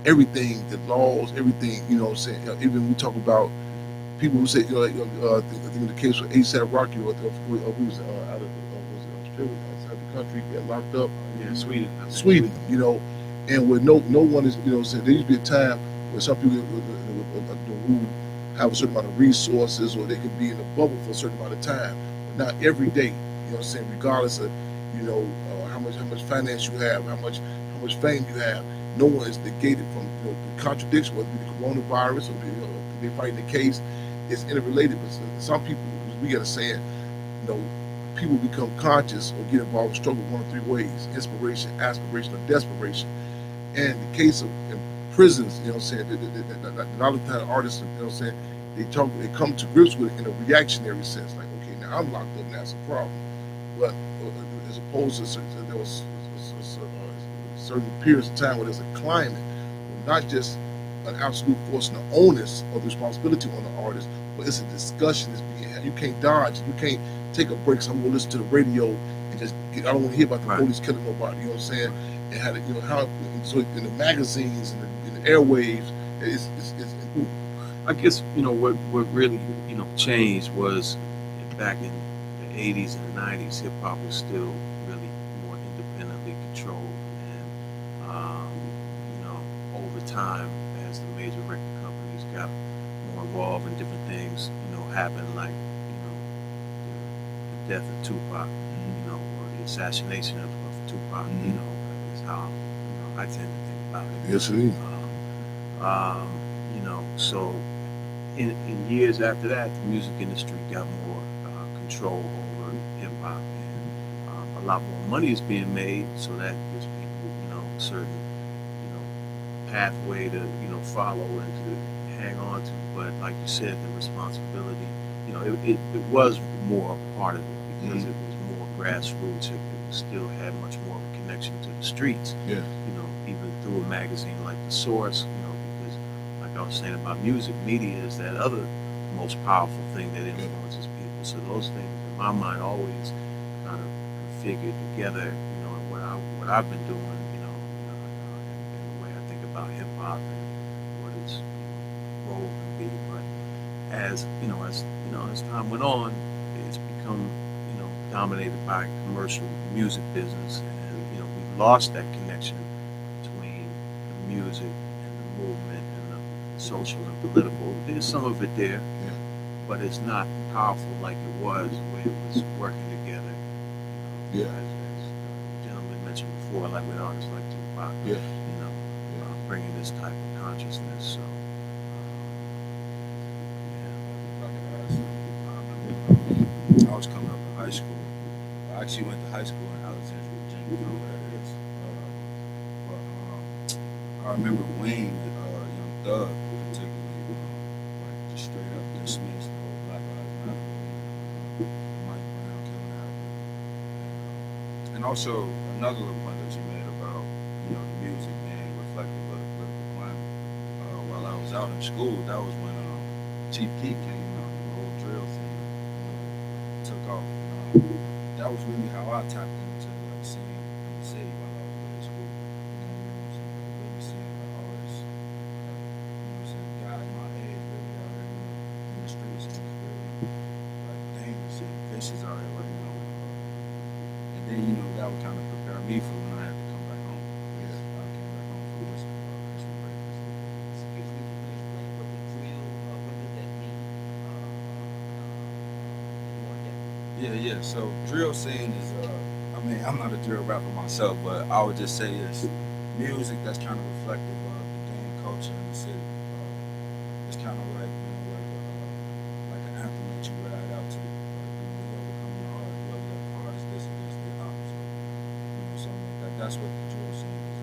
everything, the laws, everything, even when we talk about people who say, I think in the case with ASAP Rocky, or who was out of Australia, outside the country, got locked up. Sweden, and where no one is, saying there used to be a time where some people who have a certain amount of resources, or they can be in a bubble for a certain amount of time, but not every day. Regardless of how much finance you have, how much fame you have, no one is negated from the contradiction, whether it be the coronavirus or they fighting the case. It's interrelated. But some people, we got to say it, people become conscious or get involved in struggle one of three ways: inspiration, aspiration, or desperation. And in the case of prisons, a lot of times artists, they come to grips with it in a reactionary sense, like, okay, now I'm locked up, now it's a problem. But as opposed to there was certain periods of time where there's a climate, not just an absolute force and the onus of the responsibility on the artist, but it's a discussion that's being had. You can't dodge, you can't take a break. So I'm gonna listen to the radio and I don't want to hear about the police killing nobody. You know what I'm saying? And how so in the magazines and in the airwaves, it's I guess what really changed was back in the 80s and the 90s. Hip hop was still really more independently controlled, and over time, as the major record companies got more involved in different things, happened, like the death of Tupac, or the assassination of Tupac. Is how I tend to think about it. Yes, it is. So in years after that, the music industry got more control over hip hop, and a lot more money is being made, so that gives people, a certain, pathway to, follow and to hang on to. But like you said, the responsibility, it was more a part of it because it was more grassroots. It still had much more of a connection to the streets. Yeah. Even through a magazine like The Source, because like I was saying about music, media is that other most powerful thing that influences people. So those things, in my mind, always kind of figure together, what I've been doing, and the way I think about hip hop and what its role can be. But as time went on, it's become dominated by commercial music business, and we've lost that connection between the music and the movement and the social and political. There's some of it there, but it's not powerful like it was when it was working together. As the gentleman mentioned before, like with artists like Tupac, bringing this type of consciousness. So, I was coming up in high school. I actually went to high school in Alexandria, Virginia, where it is. But I remember Wayne, Thug, particularly, like just straight up dismissed the whole Black Lives Matter movement, Mike Brown killing Africa, and also another little point that you made about the music being reflective of the political climate. While I was out in school, that was when Chief Keef came out, the whole drill thing took off. That was really how I tapped into like seeing in the city while I was in school. Really seeing like all this, guys my age really out there in the streets, and it's really like dangerous and vicious out here right now. And then that would kind of prepare me for when I had to come back home. I came back home for this break. Excuse me, can you explain what the drill, what does that mean? Yeah. So drill scene is, I'm not a drill rapper myself, but I would just say it's music that's kind of reflective of the gang culture in the city. It's kind of like, like an anthem that you ride out to. Whoever coming hard, whoever the hardest this and this, they out. So, something like that. That's what the drill scene is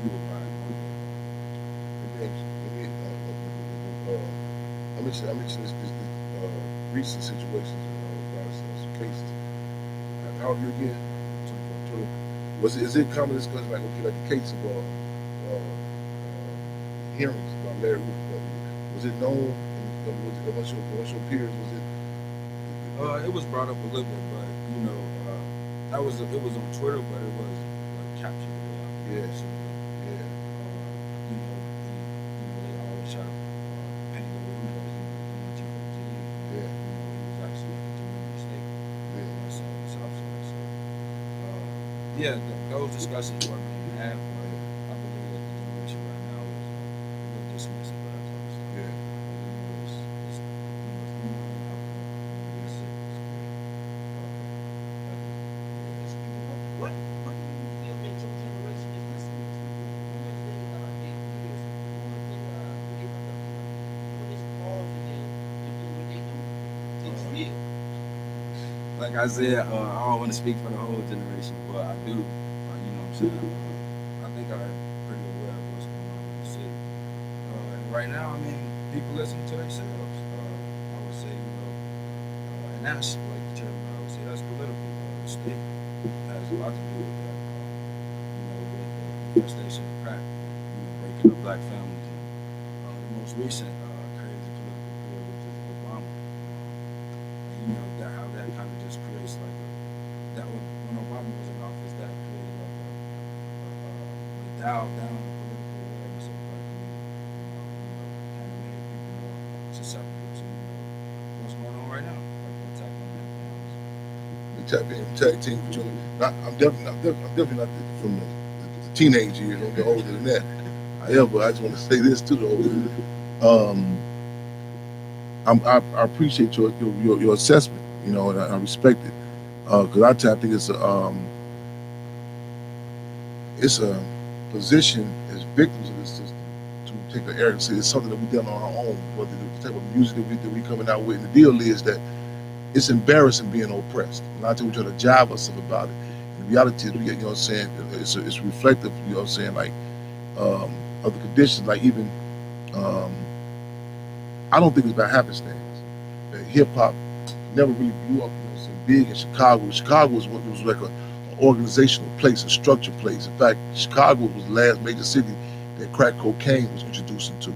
fueled by. I mentioned this recent situations in regards to some cases. How old are you again? 24. Is it common discussion like the case of hearings about Larry Hoover? Was it known? Was it amongst your peers? Was it? It was brought up a little bit, but it was on Twitter, but it was like captured. Yeah. So, they always try to paint the Hoover as Yeah. he was actually like a community state. Yeah. Southside. So, those discussions were being had, but I believe that the generation right now is a little dismissive of that type of stuff. Yeah. What do you feel that your generation is listening to? Who is their peers? What is causing them to do what they do? It's real. Like I said, I don't want to speak for the whole generation, but I do. You know what I'm saying? I think I'm pretty aware of what's going on in the city. And right now, people listen to themselves. I would say, and that's like the chairman I would say that's political. The state has a lot to do with that. With the infestation of crack, breaking up black families, and the most recent crazy political period, which is Obama. How that kind of just creates like when Obama was in office, that created like a dial down the political awareness of black community. Kind of made people more susceptible to what's going on right now, like the attack on Tag team with you. I'm definitely not from the teenage years. I'm older than that. However, I just want to say this to the older. I appreciate your assessment, and I respect it, because I think it's a position as victims of this system to take the air and say it's something that we done on our own, whether the type of music that we coming out with. And the deal is that it's embarrassing being oppressed. A lot of times we try to jive ourselves about it. And the reality is we get, it's reflective, like of the conditions, like even I don't think it's about happenstance. Hip hop never really blew up, big in Chicago. Chicago was like an organizational place, a structured place. In fact, Chicago was the last major city that crack cocaine was introduced into,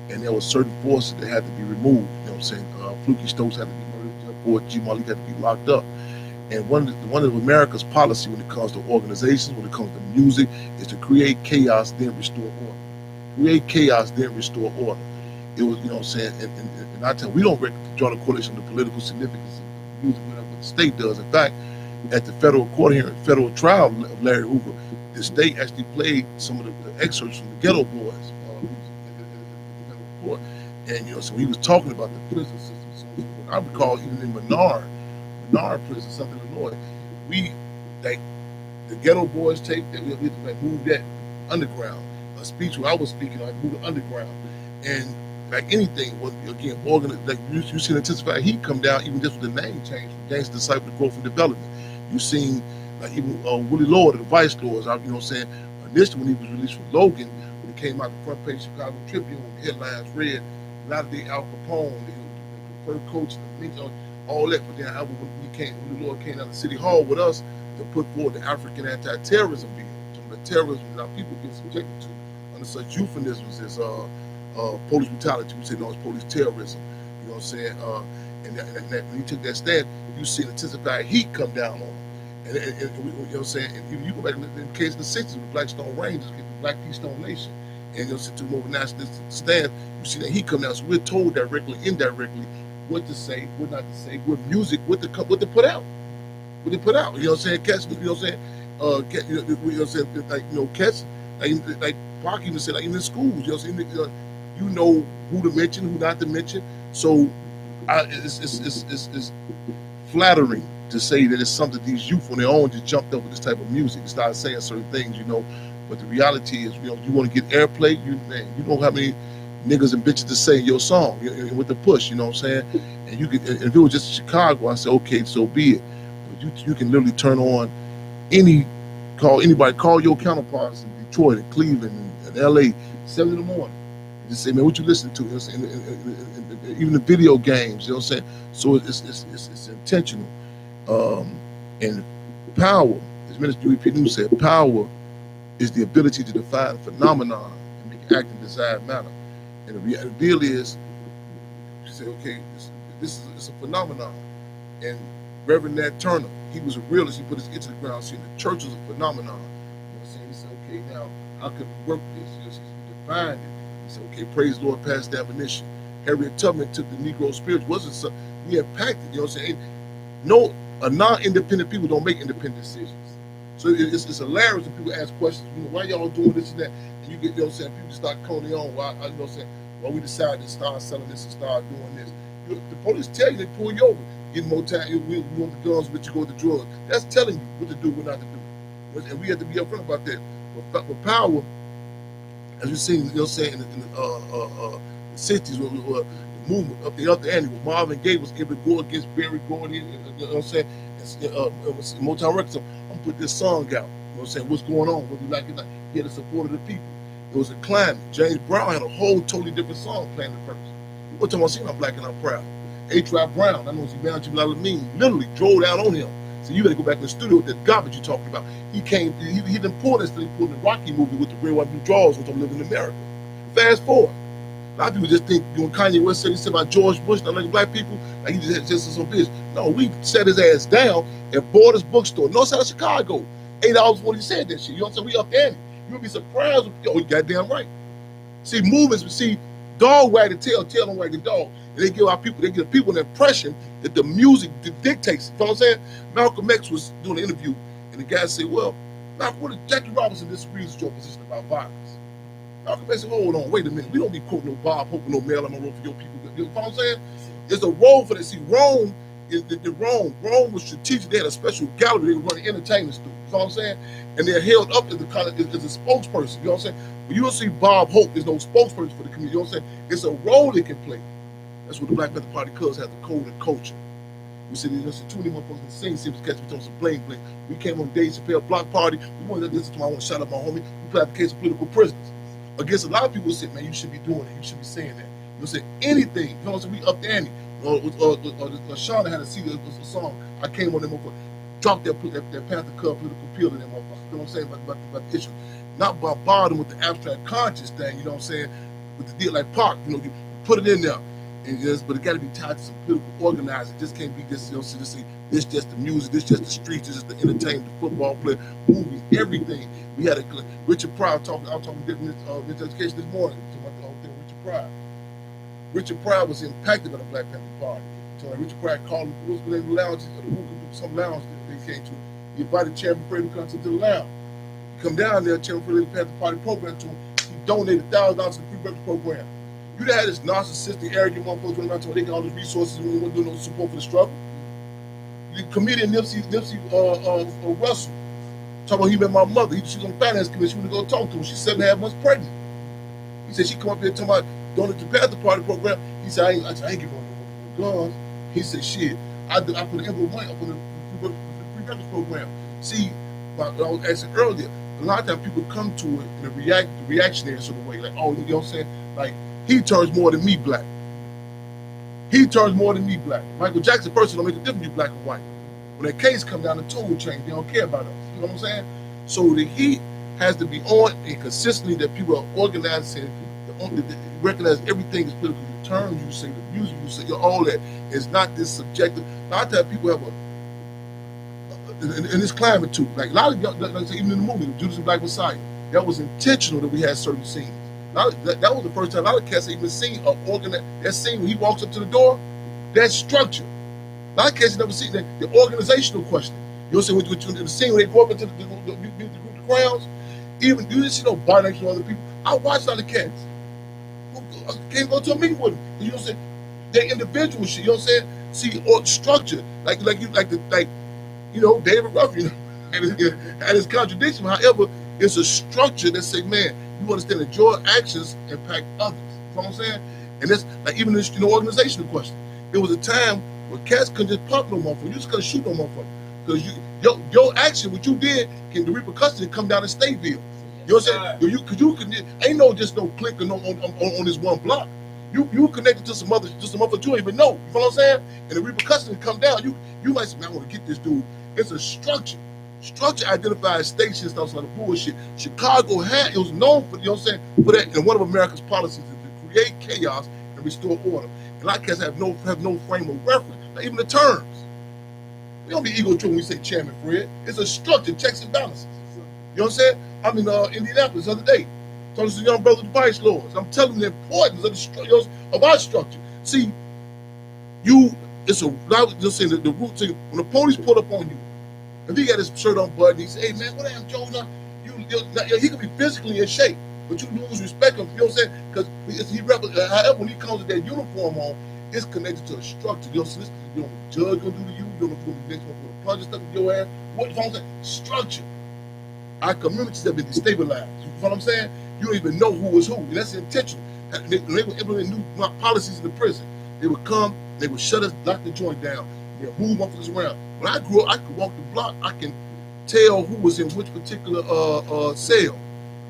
and there were certain forces that had to be removed. Fluky Stokes had to be murdered, G. Malik had to be locked up. And one of America's policy when it comes to organizations, when it comes to music, is to create chaos, then restore order. Create chaos, then restore order. It was, and I tell you, we don't draw the correlation of the political significance of music, whatever the state does. In fact, at the federal court hearing, federal trial of Larry Hoover, the state actually played some of the excerpts from the Ghetto Boys in the federal court. And, so he was talking about the prison system. So I recall even in Menard prison, Southern Illinois, the Ghetto Boys tape, that we had to move that underground. A speech where I was speaking, I moved it underground. And like anything, again, like you seen Anticipate, he come down even just with the name change from Gangster Disciple to Growth and Development. You seen like even Willie Lord, the Vice Lords, initially when he was released from Logan, when he came out the front page Chicago Tribune, headlines read, a lot of the Al Capone, the fur coach, all that. But then when the Lord came down to City Hall with us to put forward the African anti-terrorism bill, some of the terrorism that our people get subjected to under such euphemisms as police brutality. We say no, it's police terrorism. You know what I'm saying? And when he took that stand, you see an intensified heat come down on him. And you know what I'm saying? And you go back in the case of the 60s with Blackstone Rangers, the Black Keystone Nation, and you'll see to more nationalist stand, you see that heat come down. So we're told directly, indirectly, what to say, what not to say, what music, what to put out. What they put out. You know what I'm saying? Cats, you know what I'm saying? You know what I'm saying? Like, you know, cats, like Park even said, like in the schools, you know what I'm saying? You know who to mention, who not to mention. So it's flattering to say that it's something these youth on their own just jumped up with this type of music and started saying certain things, you know. But the reality is, you know, you want to get airplay, you know how many niggas and bitches to say your song with the push, you know what I'm saying? And you could, if it was just Chicago, I say, okay, so be it. But you can literally turn on call your counterparts in Detroit and Cleveland and LA, 7 in the morning. Just say, man, what you listen to? You know what I'm saying? Even the video games, you know what I'm saying? So it's intentional. And power, as Minister Dewey P. News said, power is the ability to define a phenomenon and make it act in desired manner. And the deal is, you say, okay, this is a phenomenon. And Reverend Nat Turner, he was a realist. He put his ear to the ground, saying the church is a phenomenon. You know what I'm saying? He said, okay, now how can we work this? You know, he defined it. He said, okay, praise the Lord, past the admonition. Harriet Tubman took the Negro spirit. Wasn't something we impacted. You know what I'm saying? No, non-independent people don't make independent decisions. So it's hilarious when people ask questions. You know, why y'all doing this and that? And you get, you know what I'm saying? People start calling their own. Why, you know what I'm saying? Why we decided to start selling this and start doing this? The police tell you, they pull you over. Get more time. We want the guns, but you go with the drugs. That's telling you what to do, what not to do. And we have to be upfront about that. But with power, as we've seen, you know what I'm saying, in the 60s, the movement up the other end, where Marvin Gaye was able to go against Berry Gordy, you know what I'm saying? It was Motown Records. I'm gonna put this song out. You know what I'm saying? What's going on? What we like it like? He had the support of the people. It was a climate. James Brown had a whole totally different song playing the first. What time I seen I'm black and I'm proud. H.R. Brown, I know he bound you mean, literally drove down on him. So you better go back to the studio with that garbage you're talking about. He didn't pour this, he pulled the Rocky movie with the Red, White, Blue Draws, which I'm living in America. Fast forward. A lot of people just think when Kanye West said he said about George Bush, not like black people, like he just some bitch. No, we set his ass down at Borders Bookstore, north side of Chicago. $8 when he said that shit. You know what I'm saying? We up there. You'll be surprised. You goddamn right. See, movements, dog wag the tail don't wag the dog. And they give people an impression that the music dictates. You know what I'm saying? Malcolm X was doing an interview, and the guy said, well, Malcolm, what if Jackie Robinson disagrees with your position about violence? Malcolm X said, hold on, wait a minute. We don't be quoting no Bob Hope or no Marilyn Monroe for your people. You know what I'm saying? There's a role for this. See, Rome was strategic. They had a special gallery they were running entertainment through. You know what I'm saying? And they're held up as a spokesperson. You know what I'm saying? But you don't see Bob Hope. There's no spokesperson for the community. You know what I'm saying? It's a role they can play. That's what the Black Panther Party Cubs had, the code and culture. We said, there's too many motherfuckers in the same city catch me on some bling bling. We came on Dave Chappelle block party. We wanted to listen to my own shout out my homie. We put out the case of political prisoners. Against a lot of people said, man, you should be doing it. You should be saying that. You say anything. You know what I'm saying? We up there. Shauna had a CD, it was a song. I came on them motherfucker. Dropped that Panther Cub political appeal in that motherfucker. You know what I'm saying? About the issue. Not bombarding with the abstract conscious thing, you know what I'm saying? With the deal like Park, you know, you put it in there. But it got to be tied to some political organizing. It just can't be just, you know, so just say, this just the music, this just the streets, this is the entertainment, the football player, movies, everything. We had Richard Pryor talking, I was talking to education this morning, talking about the whole thing with Richard Pryor. Richard Pryor was impacted by the Black Panther Party. So Richard Pryor called the lounges, some lounge that they came to. He invited Chairman Freddie to come to the lounge. He come down there, Chairman Freddie Panther Party program to him. He donated $1,000 to the free breakfast program. You had this narcissistic, arrogant motherfuckers running around to they got all the resources and we weren't doing no support for the struggle. The comedian Nipsey Russell, talking about he met my mother. She was on the finance committee. She went to go talk to him. She's 7.5 months pregnant. He said she come up here talking about donate to the Panther Party program. He said, I ain't giving no guns. He said, shit, I put an envelope money up on the free breakfast program. See, I was asking earlier, a lot of times people come to it in a reactionary sort of way, like, oh, you know what I'm saying? Like, he turns more than me black. He turns more than me black. Michael Jackson person don't make a difference you black and white. When that case come down, the tone change. They don't care about us. You know what I'm saying? So the heat has to be on and consistently that people are organized and recognize everything is political. The terms you say, the music you say, all that is not this subjective. A lot of times people have in this climate too. Like a lot of like I say, even in the movie, Judas and Black Messiah, that was intentional that we had certain scenes. That was the first time a lot of cats even seen that scene when he walks up to the door. That structure. A lot of cats never seen that the organizational question. You know what I'm saying? With the scene when they go up into the crowds, even you didn't see no body next to other people. I watched other cats. I can't go to a meeting with them. You know what I'm saying? They're individual shit. You know what I'm saying? See, or structure like you know, David Ruffin, you know, and his contradiction. However, it's a structure that say, man, you understand that your actions impact others. You know what I'm saying? And that's like even this, you know, organizational question. There was a time where cats couldn't just pump no motherfucker. You just couldn't shoot no motherfucker. Because your action, what you did, the repercussions come down in Stateville. You know what I'm saying? Because you can ain't no just no click or no on this one block. You connected to some other you don't even know. You know what I'm saying? And the repercussions come down. You might say, man, I want to get this dude. It's a structure. Structure identifies stations, stuff like bullshit. Chicago it was known for, you know what I'm saying, for that. And one of America's policies is to create chaos and restore order. And a lot of cats have no frame of reference, not even the terms. We don't be ego trip when we say Chairman Fred. It's a structure, checks and balances. You know what I'm saying? I'm in Indianapolis the other day, talking to some young brothers with vice lords. I'm telling them the importance of our structure. See, it's a, I was just saying the root thing, when the police pull up on you, if he got his shirt on button, he say, hey man, what happened, Joe? He could be physically in shape, but you lose respect him, you know what I'm saying? Because however, when he comes with that uniform on, it's connected to a structure. You know what I'm saying? You know what the judge gonna do to you, you don't know if you're gonna be next one for the plunge stuff in your ass. What, you know what I'm saying? Structure. Our communities have been destabilized. You know what I'm saying? You don't even know who was who. And that's intentional. They would implement new policies in the prison. They would come, they would shut us, lock the joint down, they would move motherfuckers around. When I grew up, I could walk the block, I can tell who was in which particular cell. You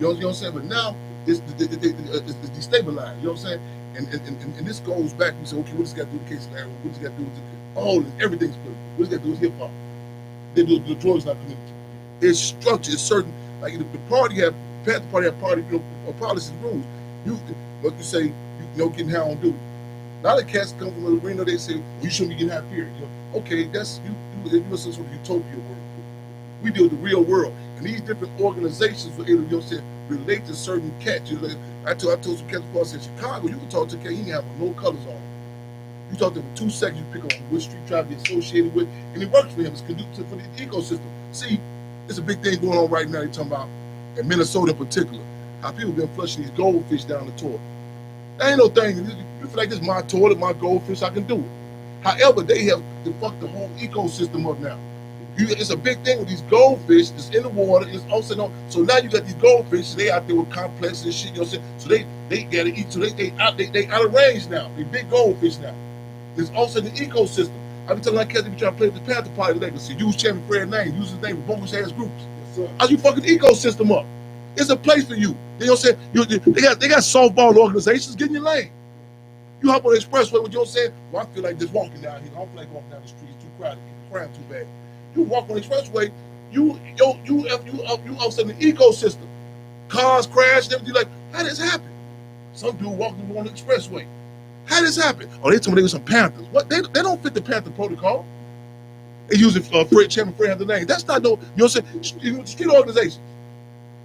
know what I'm saying? But now it's destabilized. You know what I'm saying? And this goes back. We say, okay, what does it got to do with case Larry? What does it got to do with everything's political? What does it got to do with hip hop? They do the drugs not community. It's structure. It's certain. Like the Panther Party have party, you know, policies, rules. Like you say, getting high on duty. A lot of cats come from the arena. They say, well, you shouldn't be getting high. Period. You know, okay, that's you in some sort of utopia world. We deal with the real world, and these different organizations were able to, you know, say, relate to certain cats. You know, I told some cats before I said Chicago, you can talk to a cat, he didn't have no colors on. You talk to him for 2 seconds, you pick up which street tribe you're associated with, and it works for him. It's conducive for the ecosystem. See, it's a big thing going on right now. They're talking about in Minnesota in particular, how people been flushing these goldfish down the toilet. That ain't no thing. You feel like this is my toilet, my goldfish, I can do it. However, they have to fuck the whole ecosystem up now. It's a big thing with these goldfish. It's in the water. It's also on. So now you got these goldfish. They out there with complexes and shit. You know what I'm saying? So they gotta eat. So they out of range now. They big goldfish now. There's also the ecosystem. I've been telling my cats they be trying to play with the Panther Party legacy. Use Chairman Fred's name. Use his name with bogus ass groups. Yes, how you fucking ecosystem up? It's a place for you. You know what I'm saying? They got softball organizations. Get in your lane. You hop on the expressway with, you know what I'm saying? Well, I feel like just walking down here. I don't feel like walking down the street. It's too crowded. The crime too bad. You walk on the expressway, you upset the ecosystem. Cars crash, everything. Like, how did this happen? Some dude walking on the expressway. How did this happen? Oh, they told me they were some Panthers. What? They don't fit the Panther protocol. They using Chairman Fred had the name. That's not no, you know what I'm saying? Street organizations.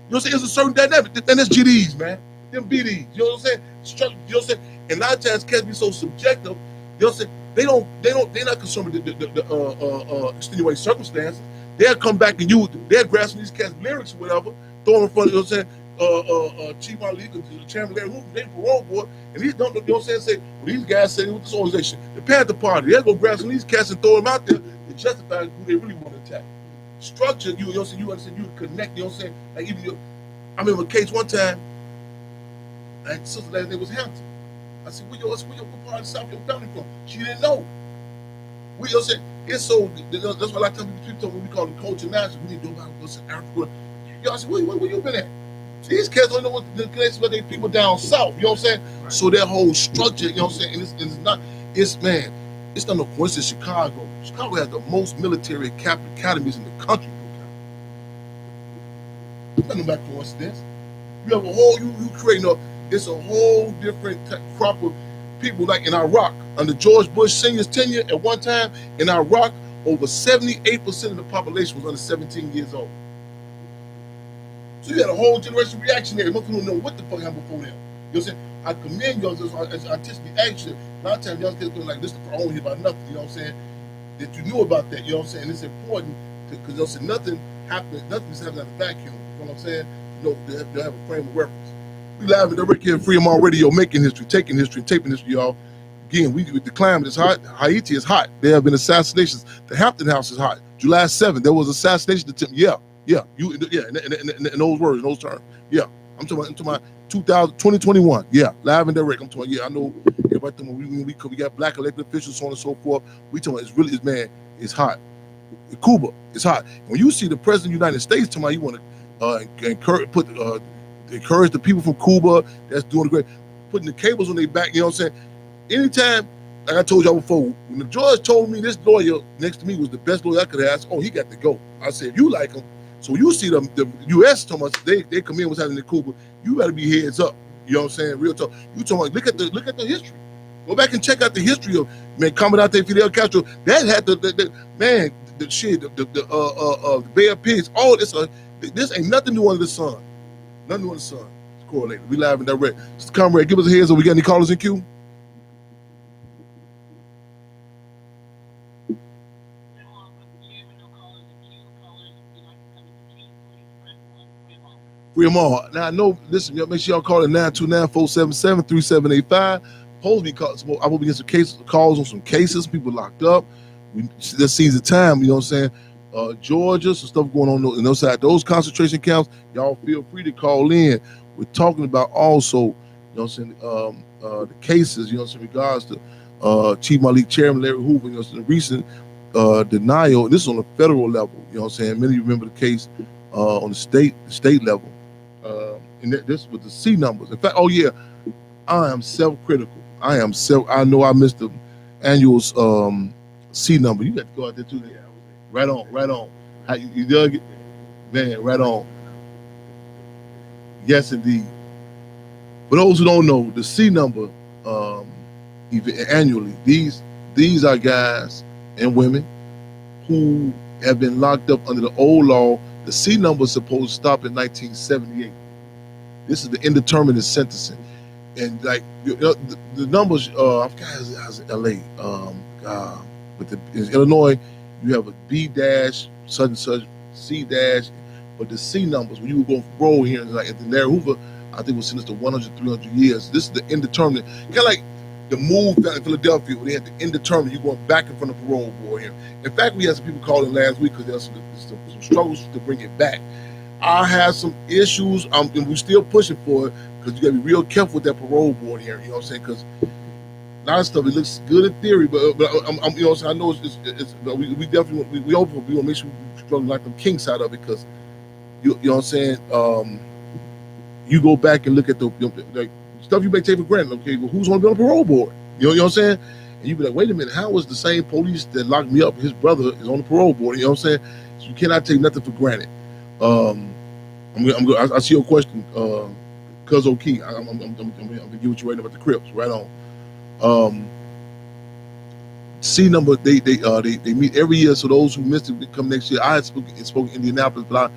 You know what I'm saying? It's a certain dynamic. Then there's GDs, man. Them BDs. You know what I'm saying? You know what I'm saying? And a lot of times cats be so subjective. You know what I'm saying? They're not concerned with the extenuating circumstances. They'll come back and they're grasping these cats' lyrics or whatever, throw them in front of, you know what I'm saying, Chief League, Chairman Larry Hoover, they parole board, and these don't, you know what I'm saying, say, well, these guys say with this organization, the Panther Party, they'll go grab some of these cats and throw them out there to justify who they really want to attack. Structure, you know what I'm saying, you understand, you connect, you know what I'm saying, like even I remember a case one time, and sister last name was Hampton. I said, what part of the South your family from? She didn't know. We, it's so, that's why a lot of times people told me we call it culture national. We need to know about what's in Africa. Y'all say, where you been at? These cats don't know what the connections with their people down south. You know what I'm saying? Right. So that whole structure, you know what I'm saying? And it's not no coincidence. Chicago has the most military academies in the country. It's not no back coincidence. You have a whole, you creating it's a whole different crop of people. Like in Iraq, under George Bush Sr.'s tenure, at one time in Iraq, over 78% of the population was under 17 years old. So you had a whole generation of reactionary. Most people don't know what the fuck happened before them. You know what I'm saying? I commend y'all as artistic action. A lot of times y'all kids like, listen, I don't hear about nothing. You know what I'm saying? That you knew about that. You know what I'm saying? It's important because you'll say nothing happens. Nothing's happening in a vacuum. You know what I'm saying? You know, they have a frame of reference. We live in direct here, Fremont Radio, making history, taking history, and taping history, y'all. Again, the climate is hot. Haiti is hot. There have been assassinations. The Hampton house is hot. July 7th, there was assassination attempt. Yeah. In those words, in those terms. Yeah. I'm talking about 2021. Yeah. Live and direct. I'm talking about, I know everybody talking about we got black elected officials, so on and so forth. We talking about it's hot. Cuba is hot. When you see the president of the United States talking about you want to encourage the people from Cuba that's doing great, putting the cables on their back, you know what I'm saying? Anytime, like I told y'all before, when the judge told me this lawyer next to me was the best lawyer I could ask, he got to go. I said, if you like him, so you see the U.S. talking about they come in what's happening in Cuba, you got to be heads up. You know what I'm saying? Real talk. You talking about, look at the history. Go back and check out the history of Comandante Fidel Castro. That had the Bay of Pigs. All this ain't nothing new under the sun. Nothing new under the sun. It's correlated. We live and direct. Mr. Comrade, give us a heads up. We got any callers in queue? Free them all. Now, I know, listen, make sure y'all call it 929-477-3785. I will be getting some calls on some cases, people locked up. This season time, you know what I'm saying? Georgia, some stuff going on in those concentration camps. Y'all feel free to call in. We're talking about also, you know what I'm saying, the cases, you know what I'm saying, in regards to Chief Malik Chairman Larry Hoover, you know, the recent denial. This is on the federal level, you know what I'm saying? Many of you remember the case on the state level. And this was the C numbers. In fact, I am self-critical. I know I missed the annual C number. You got to go out there too. Yeah, right on. How you dug it? Man, right on. Yes, indeed. For those who don't know, the C number, even annually, these are guys and women who have been locked up under the old law. The C number is supposed to stop in 1978. This is the indeterminate sentencing. And like the numbers, I forgot how's it LA. But in Illinois, you have a B dash, such and such, C dash, but the C numbers, when you were going for parole here, like at the Larry Hoover, I think was sentenced to 100, 300 years. This is the indeterminate, kind of like the move down in Philadelphia, where they had the indeterminate, you're going back in front of parole board here. In fact, we had some people calling last week because there's some struggles to bring it back. I have some issues, and we're still pushing for it, because you got to be real careful with that parole board here, you know what I'm saying? Because a lot of stuff, it looks good in theory, but you know what I'm saying? I know we definitely, we want to make sure we struggle like them kinks out of it, because you know what I'm saying? You go back and look at the like stuff you may take for granted. Okay, well, who's going to be on the parole board? You know what I'm saying? And you be like, wait a minute, how is the same police that locked me up, his brother is on the parole board? You know what I'm saying? So you cannot take nothing for granted. I see your question, Cuz O'Key. I'm gonna get what you're writing about the Crips. Right on. C number, they meet every year. So those who missed it, they come next year. I had spoken in Indianapolis, but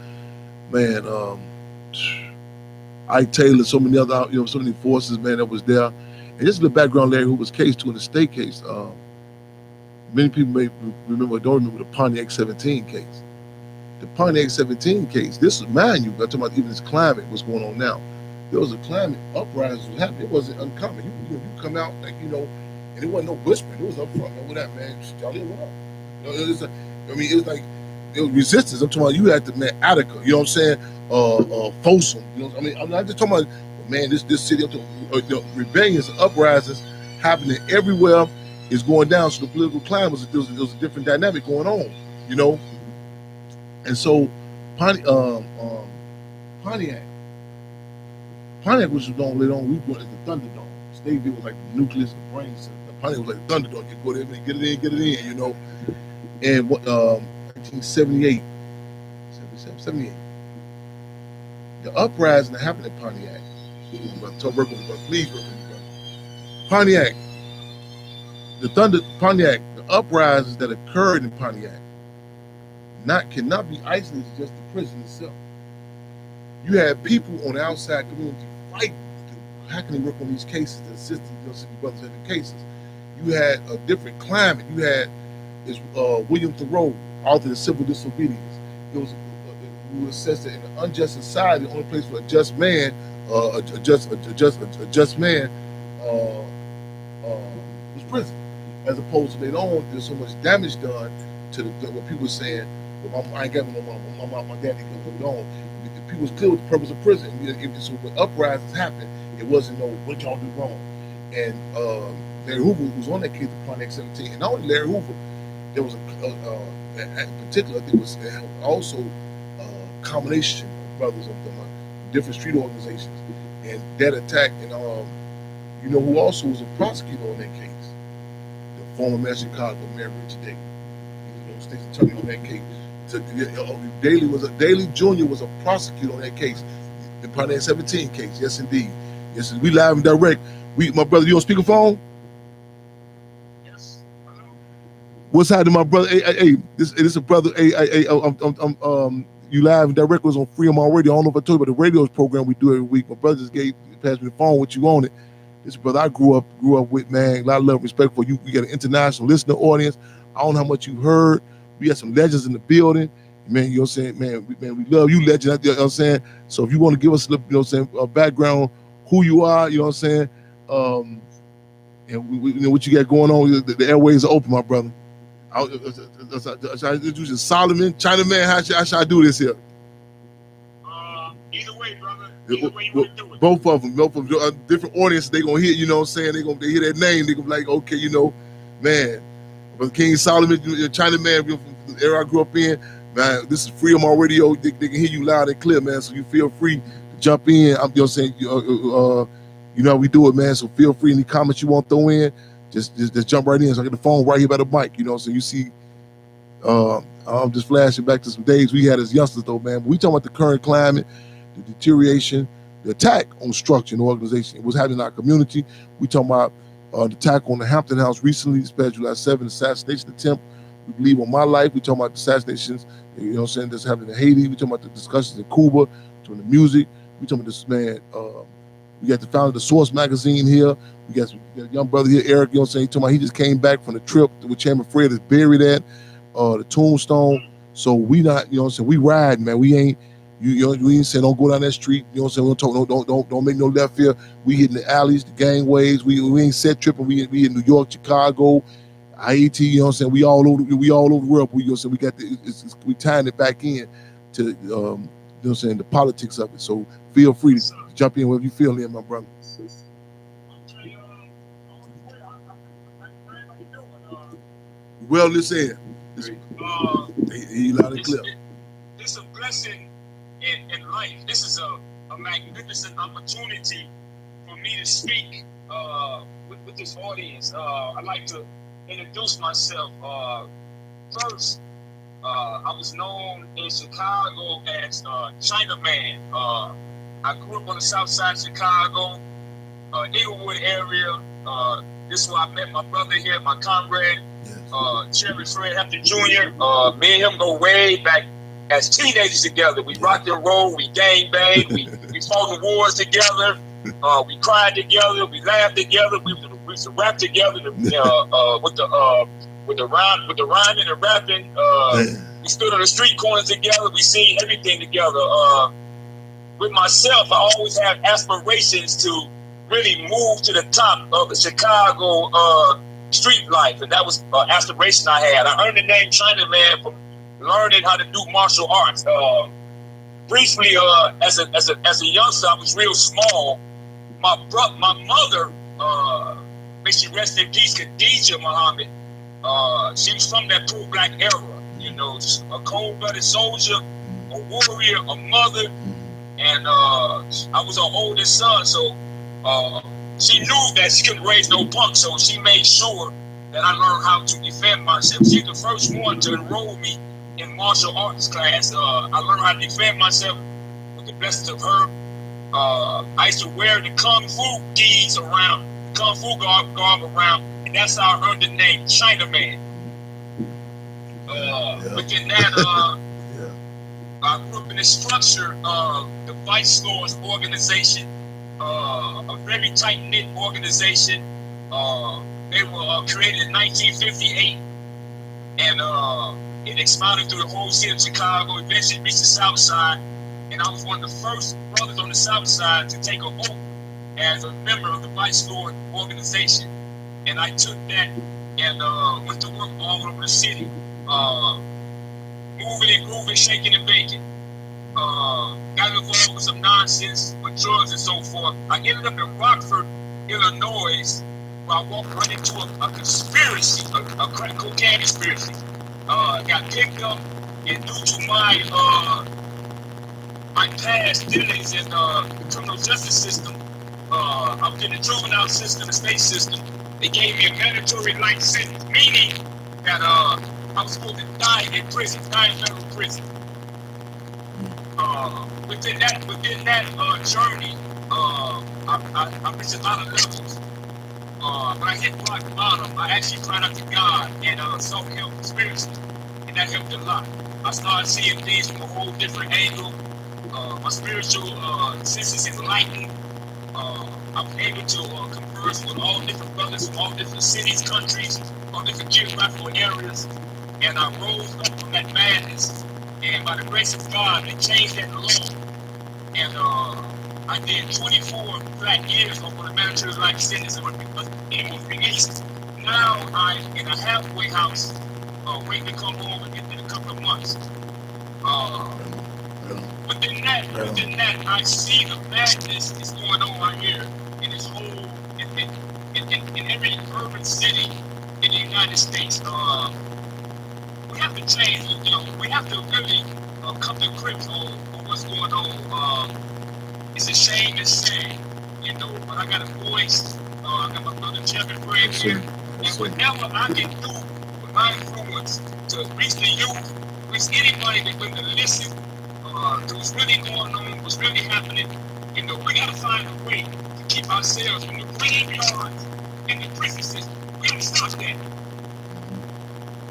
Ike Taylor, so many other, so many forces, man, that was there. And just the background, Larry Hoover's case too, in the state case. Many people may remember, don't remember the Pontiac 17 case. The Pontiac 17 case, this is, mind you, I'm talking about even this climate, what's going on now. There was a climate uprising was happening. It wasn't uncommon. You come out, like, and it wasn't no whispering. It was up front. What up, man? Charlie, what up? It was like, it was resistance. I'm talking about, you had to, man, Attica, you know what I'm saying? Folsom, I'm not just talking about, man, this city, rebellions and uprisings happening everywhere is going down. So the political climate, there was a different dynamic going on, And so Pontiac. Pontiac was known later on. We brought it to Thunderdome. Stateville was like the nucleus of the brain center. Pontiac was like Thunderdome. You go there and get it in, you know. And what 1978, 77, 78. The uprising that happened in Pontiac. Please work with me, brother. Pontiac. The uprisings that occurred in Pontiac cannot be isolated to just the prison itself. You had people on the outside community fighting. How can they work on these cases to assist these brothers in the cases? You had a different climate. You had William Thoreau, author of Civil Disobedience. We would assess that in an unjust society, the only place for a just man, was prison. As opposed to later on, there's so much damage done to what people were saying. Well, I ain't got no mama, my daddy could go on. People was clear with the purpose of prison. So when uprisings happened, it wasn't no what y'all do wrong. And Larry Hoover was on that case of Pontiac 17, and not only Larry Hoover, there was in particular, there was also a combination of brothers of them, different street organizations, and that attack. And you know who also was a prosecutor on that case? The former mayor of Chicago, Mayor Richard Daley. He was the state's attorney on that case. Daley Jr. was a prosecutor on that case, the Pontiac 17 case. Yes, indeed. Yes, we live and direct. My brother, you on speakerphone? Yes. What's happening, my brother? Hey, this is a brother. Hey, you live and direct was on Freedom on Radio. I don't know if I told you about the radio program we do every week. My brother just passed me the phone with you on it. This brother I grew up with, man. A lot of love and respect for you. We got an international listener audience. I don't know how much you heard. We got some legends in the building. Man, you know what I'm saying? Man, we love you, legend. You know what I'm saying? So if you want to give us a background, who you are, you know what I'm saying? And we you know what you got going on. The airways are open, my brother. Should I introduce you Solomon, Chinaman? How should I do this here? Either way, brother. Either way you want to do it. Both of them, different audiences. They gonna hear, you know what I'm saying? They hear that name. They gonna be like, okay, you know, man. Brother King Solomon, Chinaman, from the era I grew up in. Man, this is Freedom on Radio. They can hear you loud and clear, man. So you feel free to jump in. You know what I'm saying? You know how we do it, man. So feel free. Any comments you want to throw in, just jump right in. So I get the phone right here by the mic. You know, so you see. I'm just flashing back to some days we had as youngsters, though, man. But we talking about the current climate, the deterioration, the attack on structure and organization. It was happening in our community. We talking about the attack on the Hampton house recently, this past July 7th, assassination attempt. We believe on my life. We talking about the assassinations, you know what I'm saying, that's happening in Haiti. We talking about the discussions in Cuba, we talking about the music. We talking about this, man. We got the founder of the Source magazine here. We got a young brother here, Eric, you know what I'm saying, he talking about he just came back from the trip with Chairman Fred is buried at the tombstone. So we not, you know what I'm saying, we ride, man. We ain't, we ain't saying don't go down that street, you know what I'm saying, we don't talk, don't make no left here. We hitting the alleys, the gangways. We ain't set tripping. We in New York, Chicago, IET, you know what I'm saying? We all over the world. We, you know what I'm saying, we got we tying it back in to you know what I'm saying, the politics of it. So feel free to jump in wherever you feel in, my brother. Well, listen, he loud and clear. This is a blessing in life. This is a magnificent opportunity for me to speak with this audience. I'd like to introduce myself. First, I was known in Chicago as Chinaman. I grew up on the south side of Chicago, Inglewood area. This is where I met my brother here, my comrade, Chairman Fred Hampton Jr. Me and him go way back as teenagers together. We rocked and rolled, we gang banged, we fought in wars together, we cried together, we laughed together, we used to rap together with the rhyming and rapping. We stood on the street corners together, we seen everything together. With myself, I always have aspirations to really move to the top of the Chicago street life, and that was an aspiration I had. I earned the name Chinaman from learning how to do martial arts. Briefly, as a youngster, I was real small. My mother, may she rest in peace, Khadijah Muhammad. She was from that pro-black era, you know, just a cold-blooded soldier, a warrior, a mother. and I was her oldest son, so she knew that she couldn't raise no punk, so she made sure that I learned how to defend myself. She's the first one to enroll me in martial arts class. I learned how to defend myself with the blessings of her. I used to wear the Kung Fu gis around, Kung Fu garb around, and that's how I earned the name Chinaman. Within that, I grew up in the structure of the Vice Lords organization, a very tight-knit organization. They were created in 1958, and it expounded through the whole city of Chicago, eventually reached the South Side, and I was one of the first brothers on the South Side to take an oath as a member of the Vice Lord organization. And I took that and went to work all over the city, moving and grooving, shaking and baking. Got involved with some nonsense with drugs and so forth. I ended up in Rockford, Illinois, where I run into a conspiracy, a crack cocaine conspiracy. Got picked up, and due to my past dealings in the criminal justice system, I was in the juvenile system, the state system. They gave me a mandatory life sentence, meaning that I was supposed to die in prison, die in federal prison. Within that journey, I reached a lot of levels. When I hit rock bottom, I actually cried out to God and self-help spiritually, and that helped a lot. I started seeing things from a whole different angle. My spiritual senses enlightened. I was able to converse with all different brothers from all different cities, countries, all different geographical areas, and I rose up from that madness. And by the grace of God, they changed that law. And I did 24 flat years over the mandatory life sentence and was released. Now I'm in a halfway house, waiting to come home in a couple of months. Within that, I see the madness that's going on right here in this whole, in every urban city in the United States. We have to change. We have to really come to grips on what's going on. It's a shame to say, but I got a voice. I got my brother Kevin Graham here, and whatever I can do with my influence to reach the youth, reach anybody that's willing to listen to what's really going on, what's really happening. We got to find a way to keep ourselves from the graveyards and the prison system. We got to stop that.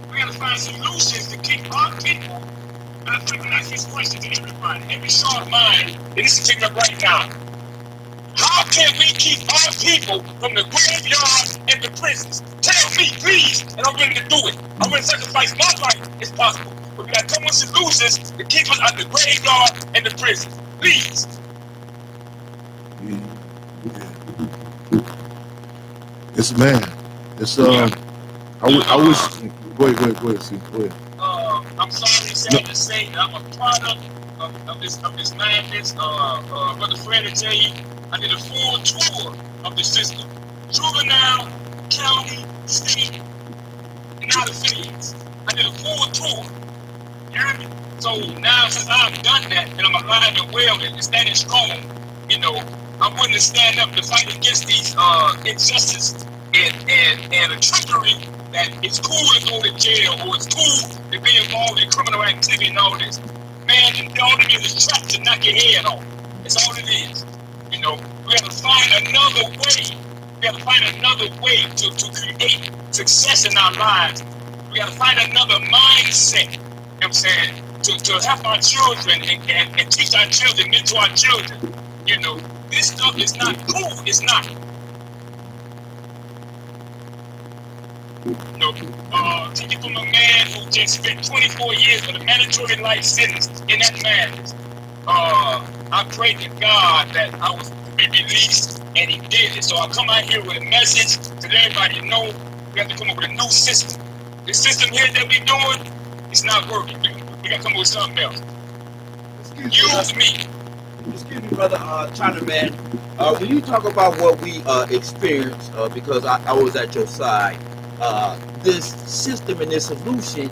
We got to find solutions to keep our people. And I'm going to ask this question to everybody, every sharp mind, and this is picking up right now. How can we keep our people from the graveyards and the prisons? Tell me, please, and I'm ready to do it. I'm ready to sacrifice my life if possible. But we got to come with solutions to keep us out the graveyard and the prison. Please. It's man. It's I wish. Go ahead. See, go ahead. I'm sorry, it's sad to say that I'm a product of this madness. Brother Fred will tell you, I did a full tour of the system: juvenile, county, state, and now the feds. I did a full tour. You hear me? So now, since I've done that, and I'm alive and well and standing strong, I'm willing to stand up to fight against these injustices and a trickery that it's cool to go to jail or it's cool to be involved in criminal activity and all this. Man, all it is trapped to knock your head off. That's all it is. We have to find another way. We have to find another way to create success in our lives. We have to find another mindset, I'm saying, to help our children and teach our children, mentor our children. This stuff is not cool. It's not. Take it from a man who just spent 24 years with a mandatory life sentence in that madness. I prayed to God that I was to be released, and He did it. So I come out here with a message to let everybody know we have to come up with a new system. The system here that we're doing, it's not working. We got to come up with something else. Use me. Excuse me, brother Chinaman. When you talk about what we experienced, because I was at your side, this system and this solution,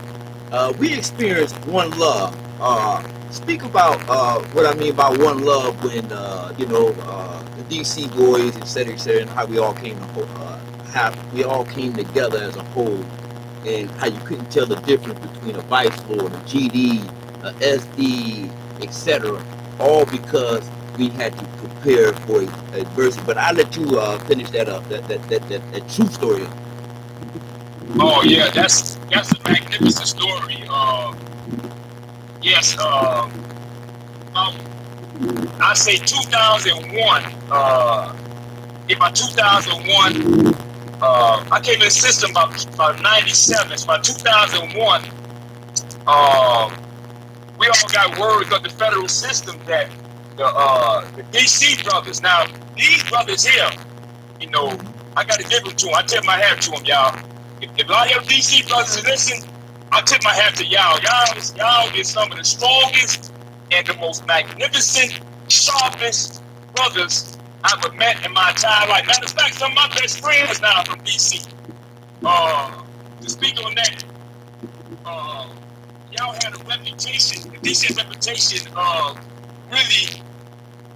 we experienced one love. speak about what I mean by one love when the DC boys, et cetera, and how we all came to came together as a whole, and how you couldn't tell the difference between a vice lord, a GD, a SD, etc. All because we had to prepare for adversity. But I'll let you finish that up, that true story. Oh yeah, that's a magnificent story. Yes, I say 2001. In my 2001, I came in the system about 97. So by 2001, we all got word of the federal system that the DC brothers. Now these brothers here, I got to give them to them. I tip my hat to them, y'all. If a lot of DC brothers listen, I tip my hat to y'all. Y'all is some of the strongest and the most magnificent, sharpest brothers I've ever met in my entire life. Matter of fact, some of my best friends now are from DC. To speak on that, y'all had a reputation, the DC reputation of really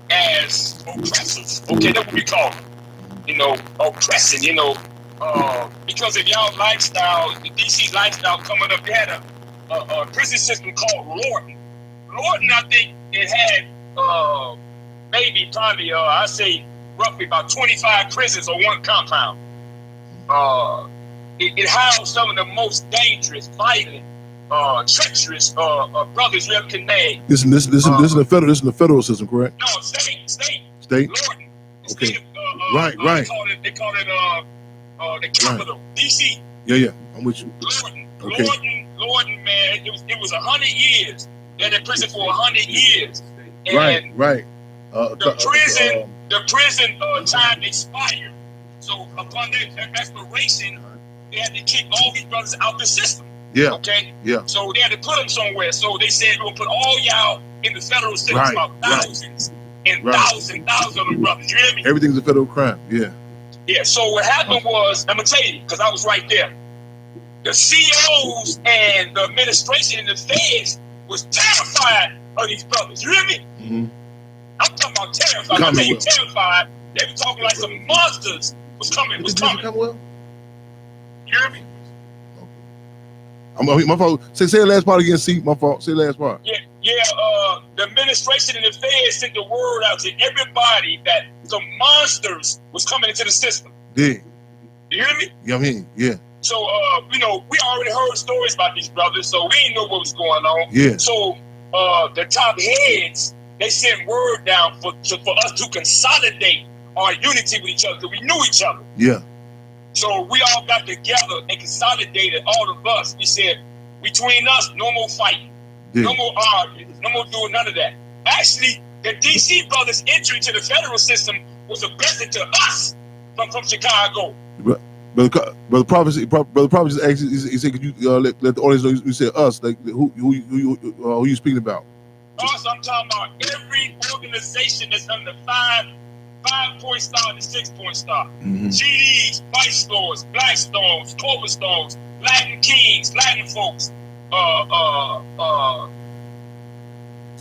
as oppressors. Okay, that's what we call them. Oppressing, because of y'all lifestyle, the DC lifestyle coming up, they had a prison system called Lorton. Lorton, I think it had probably I say roughly about 25 prisons on one compound. It housed some of the most dangerous, violent, treacherous brothers you ever can name. This is the federal system, correct? No, state. Lorton. Okay. Right. They call it the capital, DC. Yeah, I'm with you. Lorton. Okay. Lorton, man, it was 100 years. They had in prison for 100 years. And right. The prison time expired. So upon their expiration, they had to kick all these brothers out the system. Yeah. Okay. Yeah. So they had to put them somewhere. So they said we'll put all y'all in the federal system. Right. About thousands and thousands of them brothers. You hear me? Everything's a federal crime. Yeah. Yeah. So what happened was, I'm gonna tell you, because I was right there. The CEOs and the administration and the feds was terrified of these brothers. You hear me? Mm-hmm. I'm talking about terrified. When I say terrified, they were talking like some monsters was coming. Commonwealth? You hear me? My fault. Say the last part again, C. My fault. Say the last part. Yeah. The administration and the feds sent the word out to everybody that some monsters was coming into the system. Yeah. You hear me? Yeah, I mean, yeah. So, we already heard stories about these brothers, so we didn't know what was going on. Yeah. So, the top heads, they sent word down for us to consolidate our unity with each other, because we knew each other. Yeah. So we all got together and consolidated, all of us. We said, between us, no more fighting, no more arguing, no more doing none of that. Actually, the DC brothers' entry to the federal system was a blessing to us from Chicago. Brother Prophet just asked, he said, could you let the audience know you said us, like who you speaking about? Us, I'm talking about every organization that's under 5-point star to 6-point star. Mm-hmm. GDs, Vice Lords, Blackstones, Cloverstones, Latin Kings, Latin folks,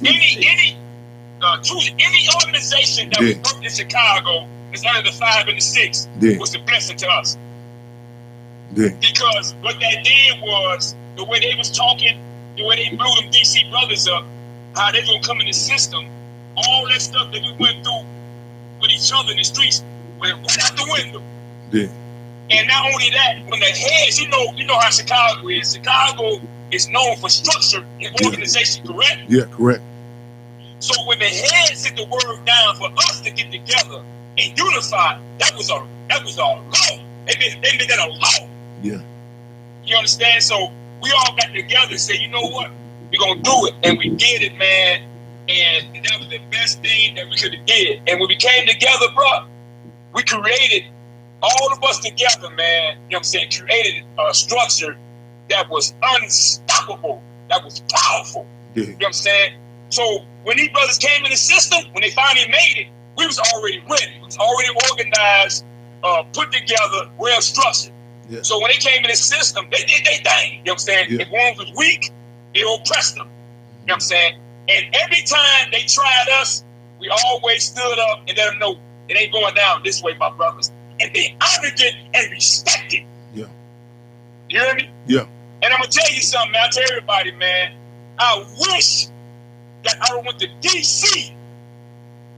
any organization that was worked in Chicago that's under the 5 and the 6 was a blessing to us. Yeah. Because what that did was the way they was talking, the way they blew them DC brothers up, how they gonna come in the system, all that stuff that we went through with each other in the streets went right out the window. Yeah. And not only that, when the heads, you know how Chicago is. Chicago is known for structure and organization, correct? Yeah, correct. So when the heads sent the word down for us to get together and unify, that was a law. They made that a law. Yeah. You understand? So we all got together and said, you know what? We're gonna do it. And we did it, man. And that was the best thing that we could have did. And when we came together, bro, we created, all of us together, man, you know what I'm saying, created a structure that was unstoppable, that was powerful. Yeah. You know what I'm saying? So when these brothers came in the system, when they finally made it, we was already ready. It was already organized, put together, well structured. Yeah. So when they came in the system, they did their thing. You know what I'm saying? Yeah. If one was weak, they oppressed them. You know what I'm saying? And every time they tried us, we always stood up and let them know it ain't going down this way, my brothers. And they honored it and respected it. Yeah. You hear me? Yeah. And I'm gonna tell you something, man. I tell everybody, man, I wish that I went to DC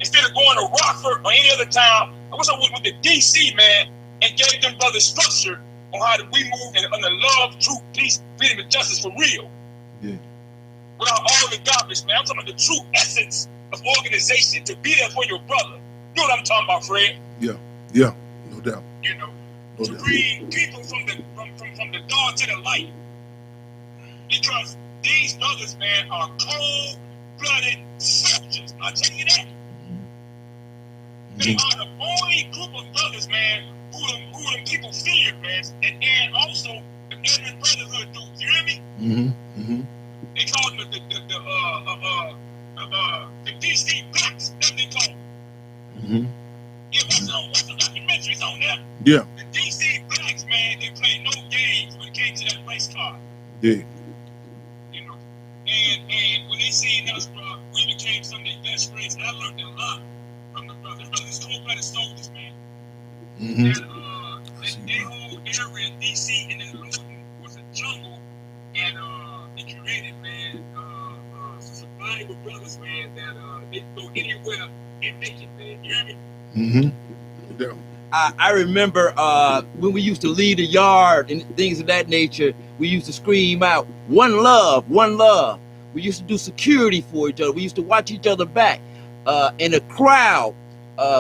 instead of going to Rockford or any other town. I wish I went to DC, man, and gave them brothers structure on how we move under love, truth, peace, freedom, and justice for real. Yeah. Without all the garbage, man. I'm talking about the true essence of organization, to be there for your brother. You know what I'm talking about, Fred? Yeah. Yeah. No doubt. You know, No to doubt. bring people from the dark to the light. Because these brothers, man, are cold-blooded soldiers. I'll tell you that. They are the only group of brothers, man, who them people fear, man, and also the Edmund Brotherhood dudes. You hear me? Mm-hmm. Mm-hmm. They call them the DC Blacks. That's what they call them. Mm-hmm. Yeah, what's the documentaries on there? Yeah. The DC Blacks, man, they play no games when it came to that race car. Yeah. You know, and when they seen us, bro, we became some of their best friends. And I learned a lot from the brothers. The brothers cold-blooded soldiers, man. Mm-hmm. And their whole area in DC and then London was a jungle, and they created, man, some valuable brothers, man, that they can go anywhere and make it, man. You hear me? Mm-hmm. No doubt. I remember when we used to lead the yard and things of that nature, we used to scream out, "One love, one love." We used to do security for each other. We used to watch each other back. In a crowd,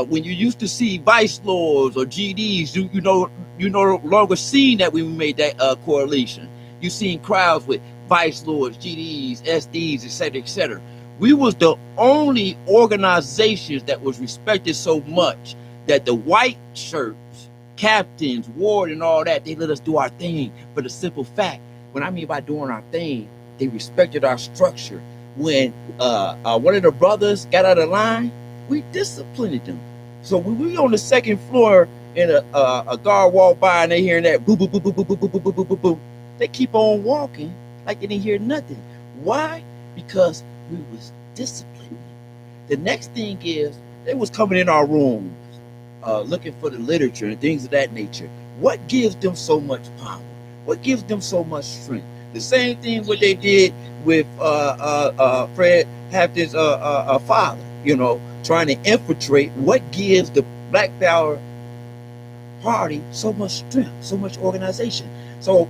when you used to see vice lords or GDs, you no longer seen that when we made that correlation. You seen crowds with vice lords, GDs, SDs, etc., etc. We was the only organizations that was respected so much that the white shirts, captains, ward, and all that, they let us do our thing. For the simple fact, when I mean by doing our thing, they respected our structure. When one of the brothers got out of line, we disciplined them. So when we on the second floor and a guard walk by and they hearing that boo boo boo boo boo boo boo boo boo boo boo, they keep on walking like they didn't hear nothing. Why? Because we was disciplined. The next thing is they was coming in our rooms, looking for the literature and things of that nature. What gives them so much power? What gives them so much strength? The same thing what they did with Fred Hampton's father, trying to infiltrate. What gives the Black Power Party so much strength, so much organization? So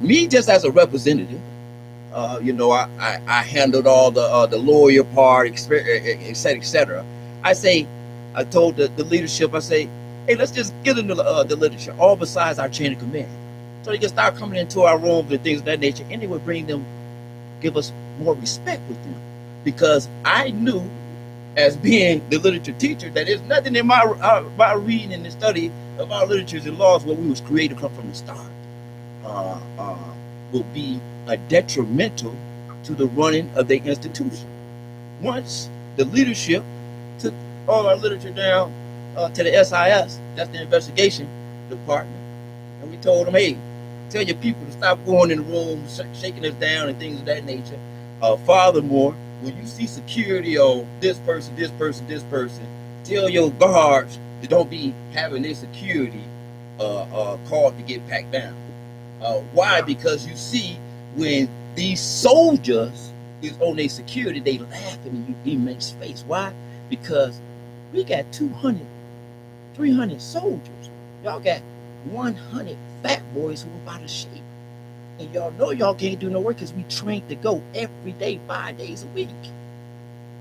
me just as a representative, I handled all the lawyer part, et cetera, et cetera. I told the leadership, I say, hey, let's just get into the literature, all besides our chain of command. So they can start coming into our rooms and things of that nature, and it would give us more respect with them. Because I knew, as being the literature teacher, that there's nothing in my reading and the study of our literatures and laws where we was created from the start will be a detrimental to the running of the institution. Once the leadership took all our literature down to the SIS, that's the investigation department, and we told them, hey, tell your people to stop going in the room, shaking us down and things of that nature. Furthermore, when you see security on this person, tell your guards to don't be having their security called to get packed down. Why? Because you see, when these soldiers is on their security, they laughing in you makes face. Why? Because we got 200, 300 soldiers. Y'all got 100 fat boys who are out of shape. And y'all know y'all can't do no work because we trained to go every day, 5 days a week.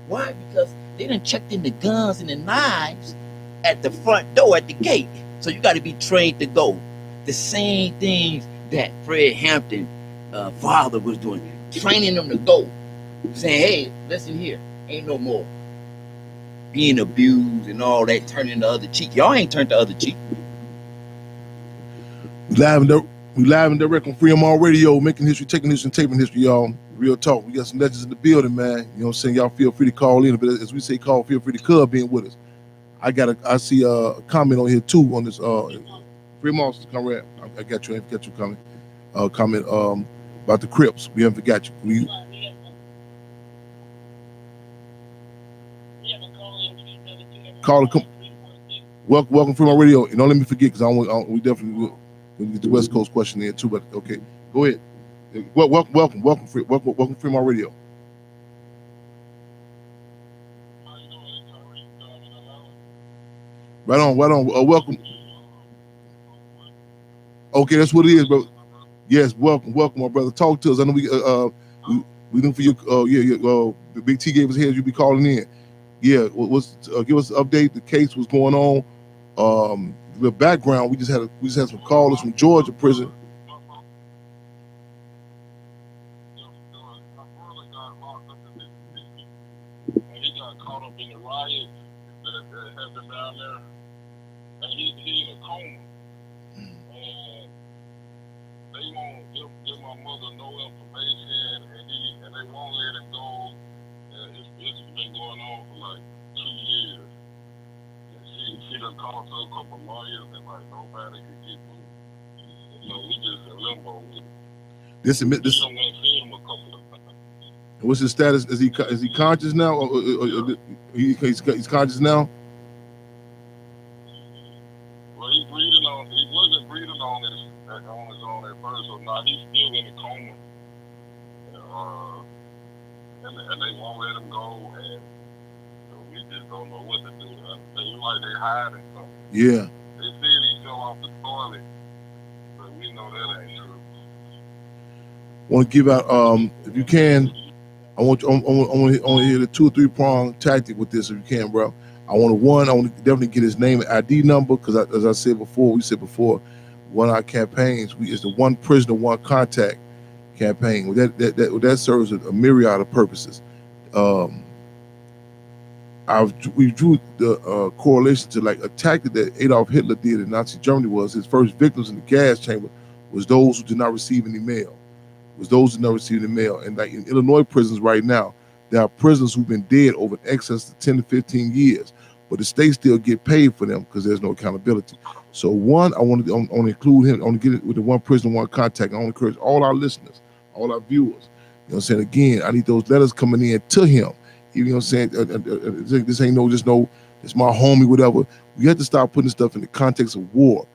Why? Because they done checked in the guns and the knives at the front door, at the gate. So you got to be trained to go. The same things that Fred Hampton father was doing, training them to go. Saying, hey, listen here, ain't no more being abused and all that, turning the other cheek. Y'all ain't turned the other cheek. We live and direct on Freedom All Radio, making history, taking history, and taping history, y'all. Real talk. We got some legends in the building, man. You know what I'm saying? Y'all feel free to call in, but as we say, feel free to cub being with us. I see a comment on here too on this. Freedom All, Conrad, I got you. I got you coming. Comment about the Crips. We haven't forgot you. caller, come. Welcome from our radio. And don't let me forget, because we definitely will get the West Coast question in too. But okay, go ahead. Welcome from our radio. Right on. Welcome. Okay, that's what it is, bro. Yes, welcome, my brother. Talk to us. I know we looking for your Big T gave us heads. You be calling in. Yeah, give us an update. The case was going on. The background. We just had some callers from Georgia prison. He got caught up in the riot that happened down there, and he in a coma. And they won't give my mother no information, and they won't let him go. And it's been going on for like 2 years. And she done talked to a couple lawyers, and like nobody can get moved. So we just in limbo with it. This. We don't want to see him a couple of times. What's his status? Is he conscious now? Or he's conscious now? Well, he wasn't breathing on his own at first, so now he's still in a coma. And they won't let him go, and we just don't know what to do. They look like they hiding something. Yeah. They said he fell off the toilet, but we know that ain't true. Want to give out, if you can, I want to hear the 2 or 3 prong tactic with this, if you can, bro. I want to definitely get his name and ID number, because as I said before, one of our campaigns is the one prisoner, one contact campaign. That serves a myriad of purposes. We drew the correlation to like a tactic that Adolf Hitler did in Nazi Germany. Was his first victims in the gas chamber was those who did not receive any mail. And like in Illinois prisons right now, there are prisoners who've been dead over in excess of 10 to 15 years, but the state still get paid for them because there's no accountability. So one, I want to include him. I want to get it with the one prisoner, one contact. I want to encourage all our listeners, all our viewers. You know what I'm saying? Again, I need those letters coming in to him. You know what I'm saying? This ain't it's my homie, whatever. We have to start putting stuff in the context of war.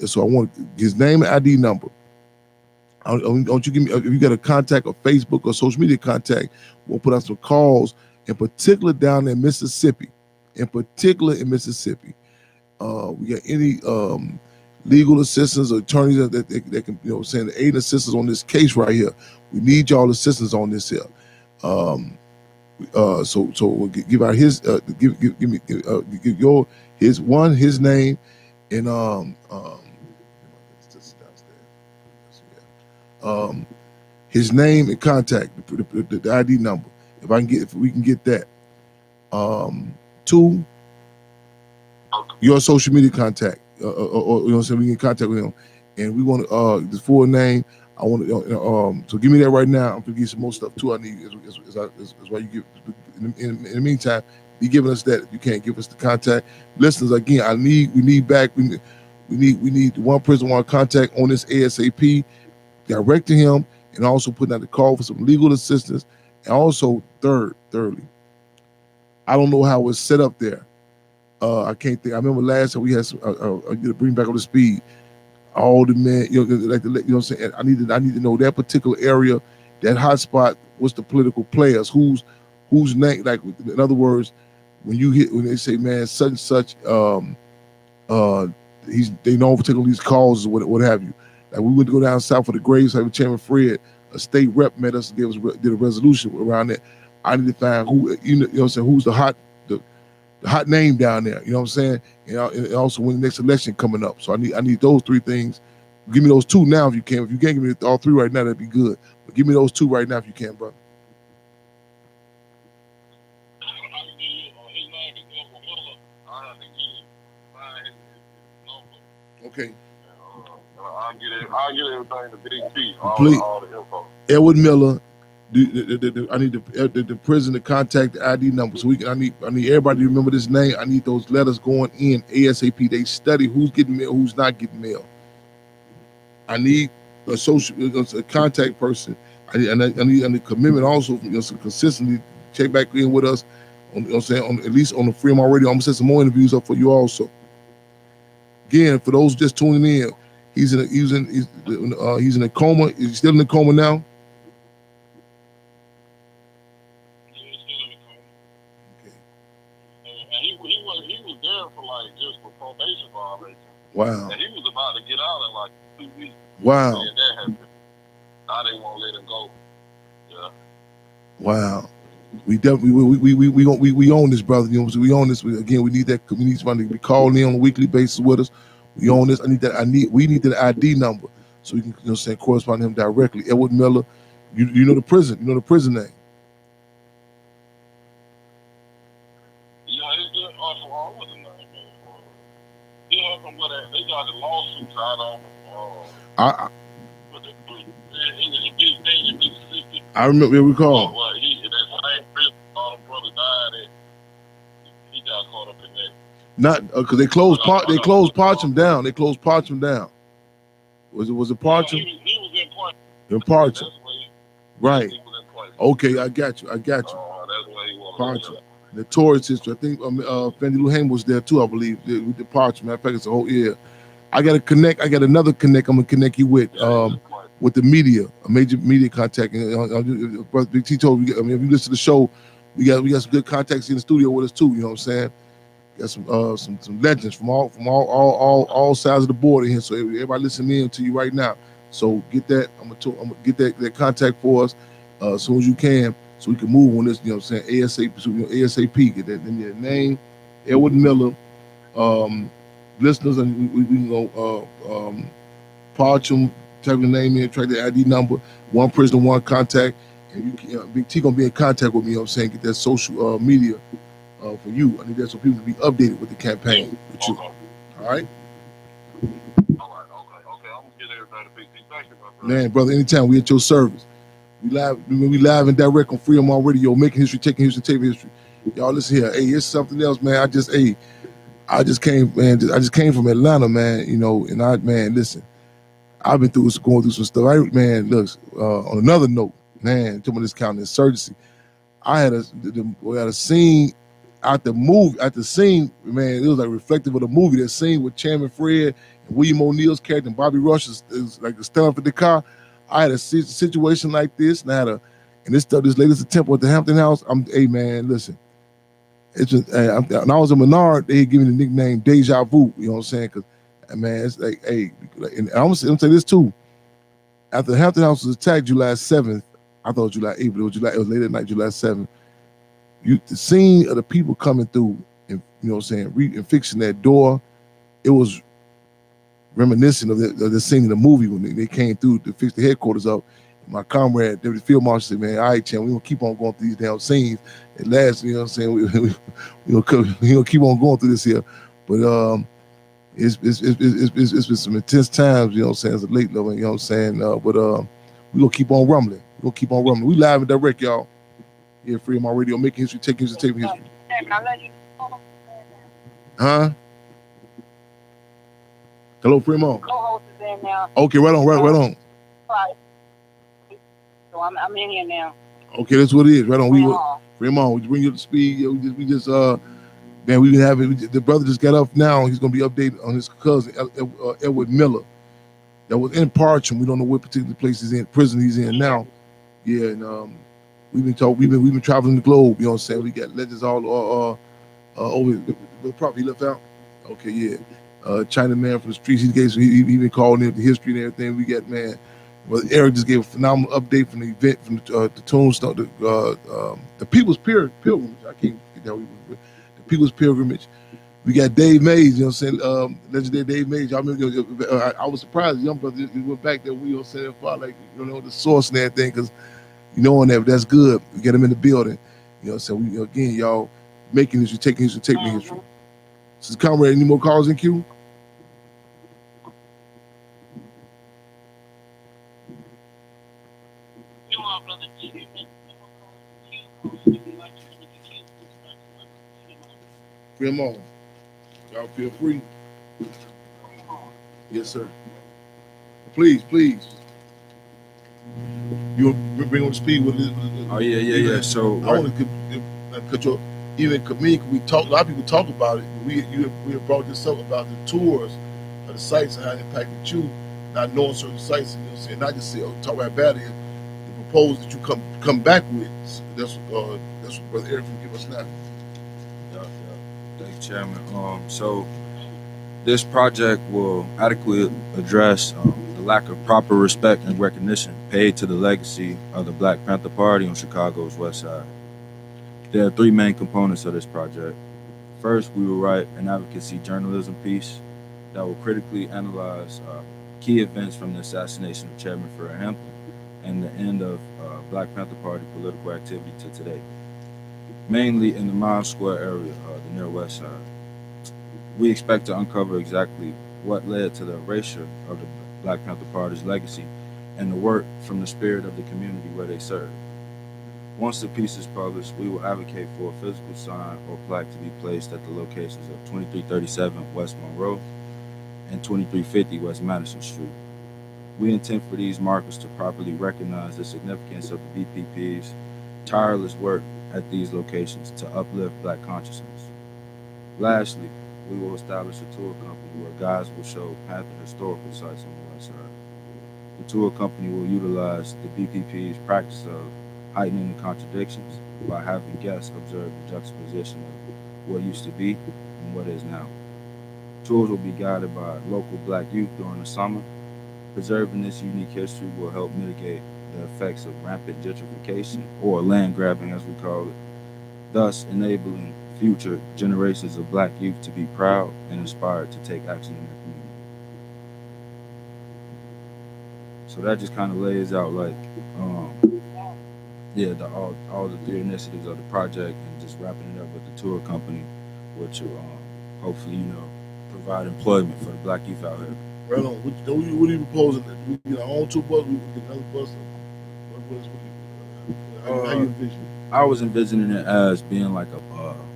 So I want his name and ID number. Don't you give me, if you got a contact or Facebook or social media contact, we'll put out some calls, in particular down in Mississippi. We got any legal assistance or attorneys that can, you know, saying aid and assistance on this case right here. We need y'all assistance on this here. So we'll give out his his name and his name and contact, the ID number. If we can get that. 2, your social media contact, or you know what I'm saying, we can contact with him, and we want the full name. I want to so give me that right now. I'm gonna give you some more stuff too. I need is why you give. In the meantime, be giving us that. If you can't give us the contact, listeners, again, we need one person, one contact on this ASAP. Direct to him, and also putting out the call for some legal assistance. And also, thirdly, I don't know how it's set up there. I can't think. I remember last time we had some. Bring back up to speed. All the men, you know what I'm saying. I need to know that particular area, that hot spot. What's the political players? Whose name? Like, in other words, when they say, man, such and such, they know for taking these calls or what have you. Like, we went to go down south for the graves. Like, Chairman Fred, a state rep, met us and did a resolution around that. I need to find who, you know what I'm saying, who's the hot name down there. You know what I'm saying? And also when the next election coming up. So I need those 3 things. Give me those 2 now if you can. If you can't give me all 3 right now, that'd be good. But give me those 2 right now if you can, brother. Okay. I'll get everything to Big T. Complete. All the info. Edward Miller. I need the prison to contact the ID number, so I need everybody to remember this name. I need those letters going in ASAP. They study who's getting mail, who's not getting mail. I need a contact person. I need a commitment also, so consistently check back in with us. You know what I'm saying? At least on the Freedom Radio, I'm gonna set some more interviews up for you also. Again, for those just tuning in, he's in a coma. Is he still in a coma now? He was still in the coma. And he was there for like just for probation violation. Wow. And he was about to get out in like 2 weeks. Wow. And that happened. Now they won't let him go. Yeah. Wow. We definitely we own this, brother. You know, we own this. We need that. We need somebody to be calling in on a weekly basis with us. We own this. We need that ID number so we can, you know, say correspond to him directly. Edward Miller, you know the prison. You know the prison name. Yeah, it's just for all of them, man. Yeah, from what they got the lawsuits out on. But it was a big thing in Mississippi. I recall. Well, that same prison, all the brother died, and he got caught up in that. Not because they closed Parcham down. They closed Parcham down. Was it Parcham? He was in Parcham. In Parcham. That's where Right. he was in Parcham. Okay, I got you. That's where he was. Parcham. Notorious history. I think Fendi Lou Haim was there too, I believe, with the Parcham. Matter of fact, it's a whole year. I got another connect I'm going to connect you with the media, a major media contact. And Brother Big T told me, if you listen to the show, we got some good contacts in the studio with us too, you know what I'm saying? Got some legends from all sides of the border here. So everybody listening in to you right now. So get that. I'm gonna get that contact for us as soon as you can, so we can move on this. You know what I'm saying? ASAP. So, ASAP. Get that. Then your name, Edward Miller. Listeners, and we can go Parcham, type the name in, track the ID number. One prisoner, one contact, and Big T gonna be in contact with me. You know what I'm saying? Get that social media. For you, I need that so people can be updated with the campaign with you. Okay. All right? Okay. I'm gonna get everybody Big T. Thank you, my brother. Man, brother, anytime we at your service. We live and direct on Freedom Radio, making history, taking history, taking history. Y'all listen here. Hey, it's something else, man. I just came, man. I just came from Atlanta, man. You know, and listen. I've been going through some stuff. Man, look. On another note, man, talking about this counterinsurgency, I had a scene. At the scene, man, it was like reflective of the movie. That scene with Chairman Fred and William O'Neill's character and Bobby Rush is like the stand for the car. I had a situation like this, and this latest attempt at the Hampton house. Hey man, listen, it's just when I was a Menard, they gave me the nickname Deja Vu. You know what I'm saying? Because man, it's like, hey, and I'm gonna say this too. After the Hampton house was attacked July 7th, I thought July 8th, but it was late at night, July 7th. The scene of the people coming through and, you know what I'm saying, and fixing that door, it was reminiscent of the scene in the movie when they came through to fix the headquarters up. My comrade, Deputy Field Marshal, said, man, all right, Chan, we're going to keep on going through these damn scenes. At last, you know what I'm saying, we're going to keep on going through this here. But it's been some intense times, you know what I'm saying, as a late level, you know what I'm saying. But we're going to keep on rumbling. We live and direct, y'all. Yeah, Freedom Radio, making history, taking history, taking history. Huh? Hello, Fremont. Co-host is in now. Okay, right on. Right. So I'm in here now. Okay, that's what it is. Right on. Fremont, we bring you up to speed. Yeah, we just man, we been having the brother just got up now. He's gonna be updated on his cousin Edward Miller. That was in Parcham. We don't know what particular place he's in, prison he's in now. Yeah, and we've been traveling the globe, you know what I'm saying? We got legends all over the property left out. Okay, yeah. Chinaman from the streets, he been calling in the history and everything. We got, man, well, Eric just gave a phenomenal update from the event, from the tombstone, the People's Pilgrimage. I can't get that. The People's Pilgrimage. We got Dave Mays, you know what I'm saying? Legendary Dave Mays. I remember, I was surprised, young brother, he went back there, we were saying, like, you know, the source and everything, because you know, on that, that's good. We get them in the building. You know, so we, again, y'all making history, taking history, taking history. So, comrade, any more calls in queue? Come on. Y'all feel free. Yes, sir. Please. You bring on speed with it. Oh yeah. So I want to cut you off. even community, we talk. A lot of people talk about it. We have brought this up about the tours of the sites and how it impacted you, not knowing certain sites. And, you know, what I'm saying, not just say, oh, talk about bad it. The proposal that you come back with. So that's what Brother Eric can give us now. Yeah. Thank you, Chairman. So this project will adequately address the lack of proper respect and recognition paid to the legacy of the Black Panther Party on Chicago's West Side. There are three main components of this project. First, we will write an advocacy journalism piece that will critically analyze key events from the assassination of Chairman Fred Hampton and the end of Black Panther Party political activity to today, mainly in the Mile Square area, the near West Side. We expect to uncover exactly what led to the erasure of the Black Panther Party's legacy and the work from the spirit of the community where they serve. Once the piece is published, we will advocate for a physical sign or plaque to be placed at the locations of 2337 West Monroe and 2350 West Madison Street. We intend for these markers to properly recognize the significance of the BPP's tireless work at these locations to uplift Black consciousness. Lastly, we will establish a tour company where guides will show Panther historical sites on the West Side. The tour company will utilize the BPP's practice of heightening the contradictions by having guests observe the juxtaposition of what used to be and what is now. Tours will be guided by local Black youth during the summer. Preserving this unique history will help mitigate the effects of rampant gentrification, or land grabbing as we call it, thus enabling future generations of Black youth to be proud and inspired to take action in their community. So that just kind of lays out like all the three initiatives of the project, and just wrapping it up with the tour company, which will hopefully, provide employment for the Black youth out here. Right on. What are you proposing? Do we get our own tour bus? We get another bus? How you envision it? I was envisioning it as being like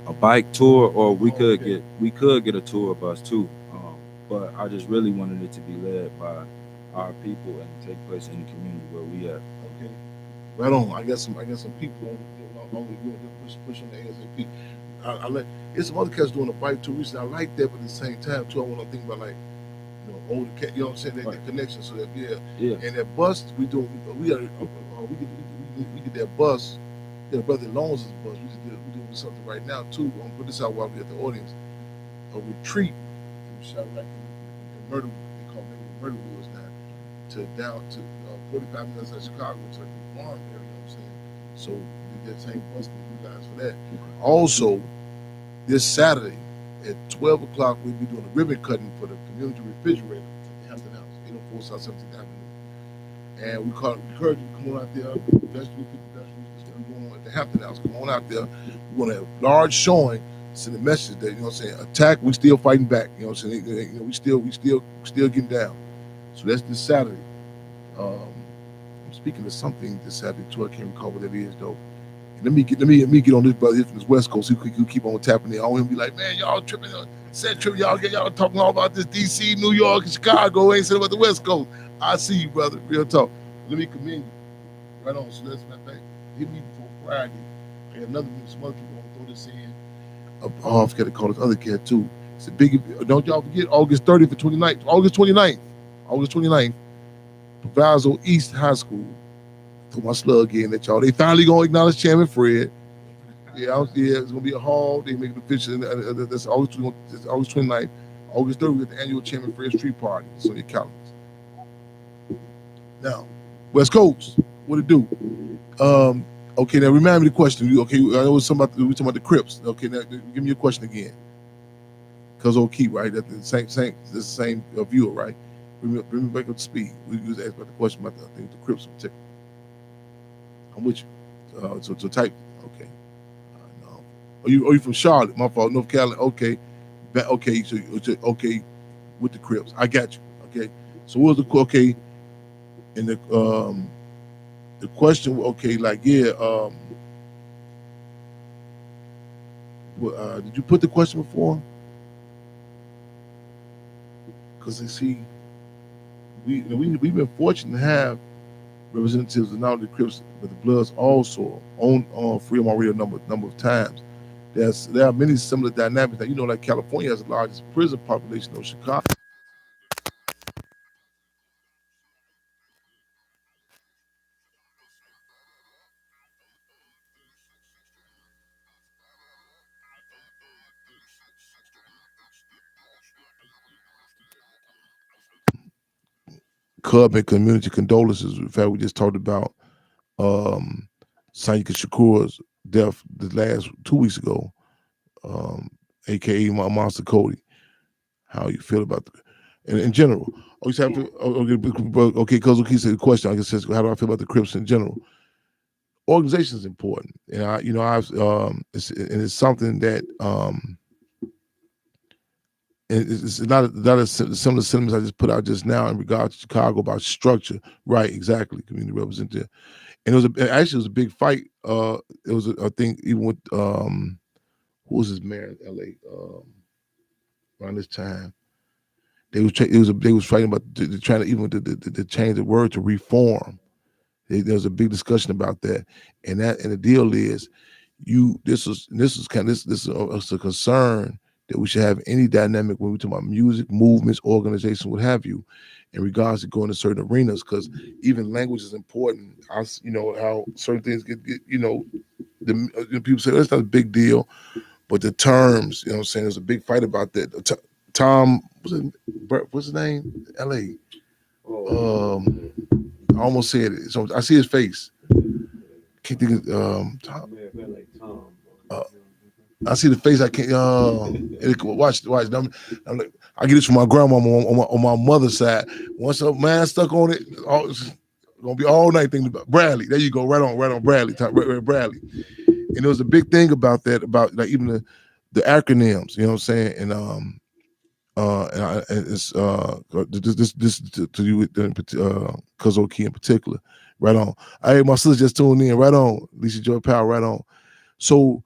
a bike tour, or we could get a tour bus too. But I just really wanted it to be led by our people and take place in the community where we at. Okay. Right on. I got some people on pushing the ASAP. I like it's some other cats doing a bike tour recently. I like that, but at the same time too, I want to think about like older cat. You know what I'm saying? That connection. So that and that bus we get that bus. Yeah, Brother Loans' bus. We doing something right now too. I'm gonna put this out while we're at the audience. A retreat from Chirac and Murder. They call it Murder Woods now. To down to 45 minutes of Chicago to the farm area. You know what I'm saying? So that same bus can be utilized for that. Also, this Saturday at 12 o'clock, we'll be doing a ribbon cutting for the community refrigerator at the Hampton House, 804 South 17th Avenue. And we encourage you to come on out there. Vegetables going on at the Hampton House. Come on out there. We're going to have large showing, send a message that, you know what I'm saying, attack, we still fighting back. You know what I'm saying? We still getting down. So that's this Saturday. I'm speaking of something this Saturday too. I can't recall what that is though. And let me get on this brother from this West Coast. He keep on tapping it. I want him to be like, man, y'all tripping. Said trip, y'all talking all about this DC, New York, and Chicago. Ain't saying about the West Coast. I see you, brother. Real talk. Let me commend you. Right on. So that's my thing. Hit me before Friday. I got another meeting. Some other people want to throw this in. I forgot to call this other cat too. It's a big. Don't y'all forget August 30th and 29th. August 29th. Proviso East High School. Throw my slug in at y'all. They finally gonna acknowledge Chairman Fred. Yeah, it's gonna be a hall. They make it official. That's August 29th. August 30th, we get the annual Chairman Fred Street Party. So your calendars. Now, West Coast, what it do? Okay, now remind me the question. Okay, I know we talking about the Crips. Okay, now give me your question again. Cause O'Keefe, right? That's the same viewer, right? Bring me back up to speed. We was asked about the question about the Crips in particular. I'm with you. So type. Okay. No. Are you from Charlotte? My fault. North Carolina. Okay. Okay. So okay with the Crips. I got you. Okay. So what was the okay? And the question. Okay. Like yeah. Did you put the question before? Because you see, we've been fortunate to have representatives of not only the Crips but the Bloods also on Freedom on Radio number of times. There are many similar dynamics. Now, like California has the largest prison population of Chicago. Cub and community condolences. In fact, we just talked about um, Sayika Shakur's death the last 2 weeks ago, um, aka Monster Cody. How you feel about in general? Oh, you said, okay, because he said the question. I guess says, how do I feel about the Crips in general? Organization is important, and it's something that it's not a similar sentiments I just put out just now in regards to Chicago about structure. Right, exactly. Community representative, and it was a big fight. It was I think even with who was his mayor in L.A. Around this time. They was fighting about trying to even to change the word to reform. There was a big discussion about that, and the deal is, this is kind of this is a concern that we should have any dynamic when we talk about music, movements, organizations, what have you, in regards to going to certain arenas, because even language is important. How certain things get people say that's not a big deal, but the terms, what I'm saying, there's a big fight about that. Tom, what's his name? L.A. I almost said it. So I see his face. Can't think of Tom. I see the face. I can't. Watch. I get this from my grandmama on my mother's side. Once a man stuck on it, it's gonna be all night thinking about Bradley. There you go. Right on Bradley. Bradley. And there was a big thing about that, about like even the acronyms. You know what I'm saying? And it's this to you with Kazoki in particular. Right on. Hey, my sister just tuned in. Right on. Lisa Joy Powell. Right on. So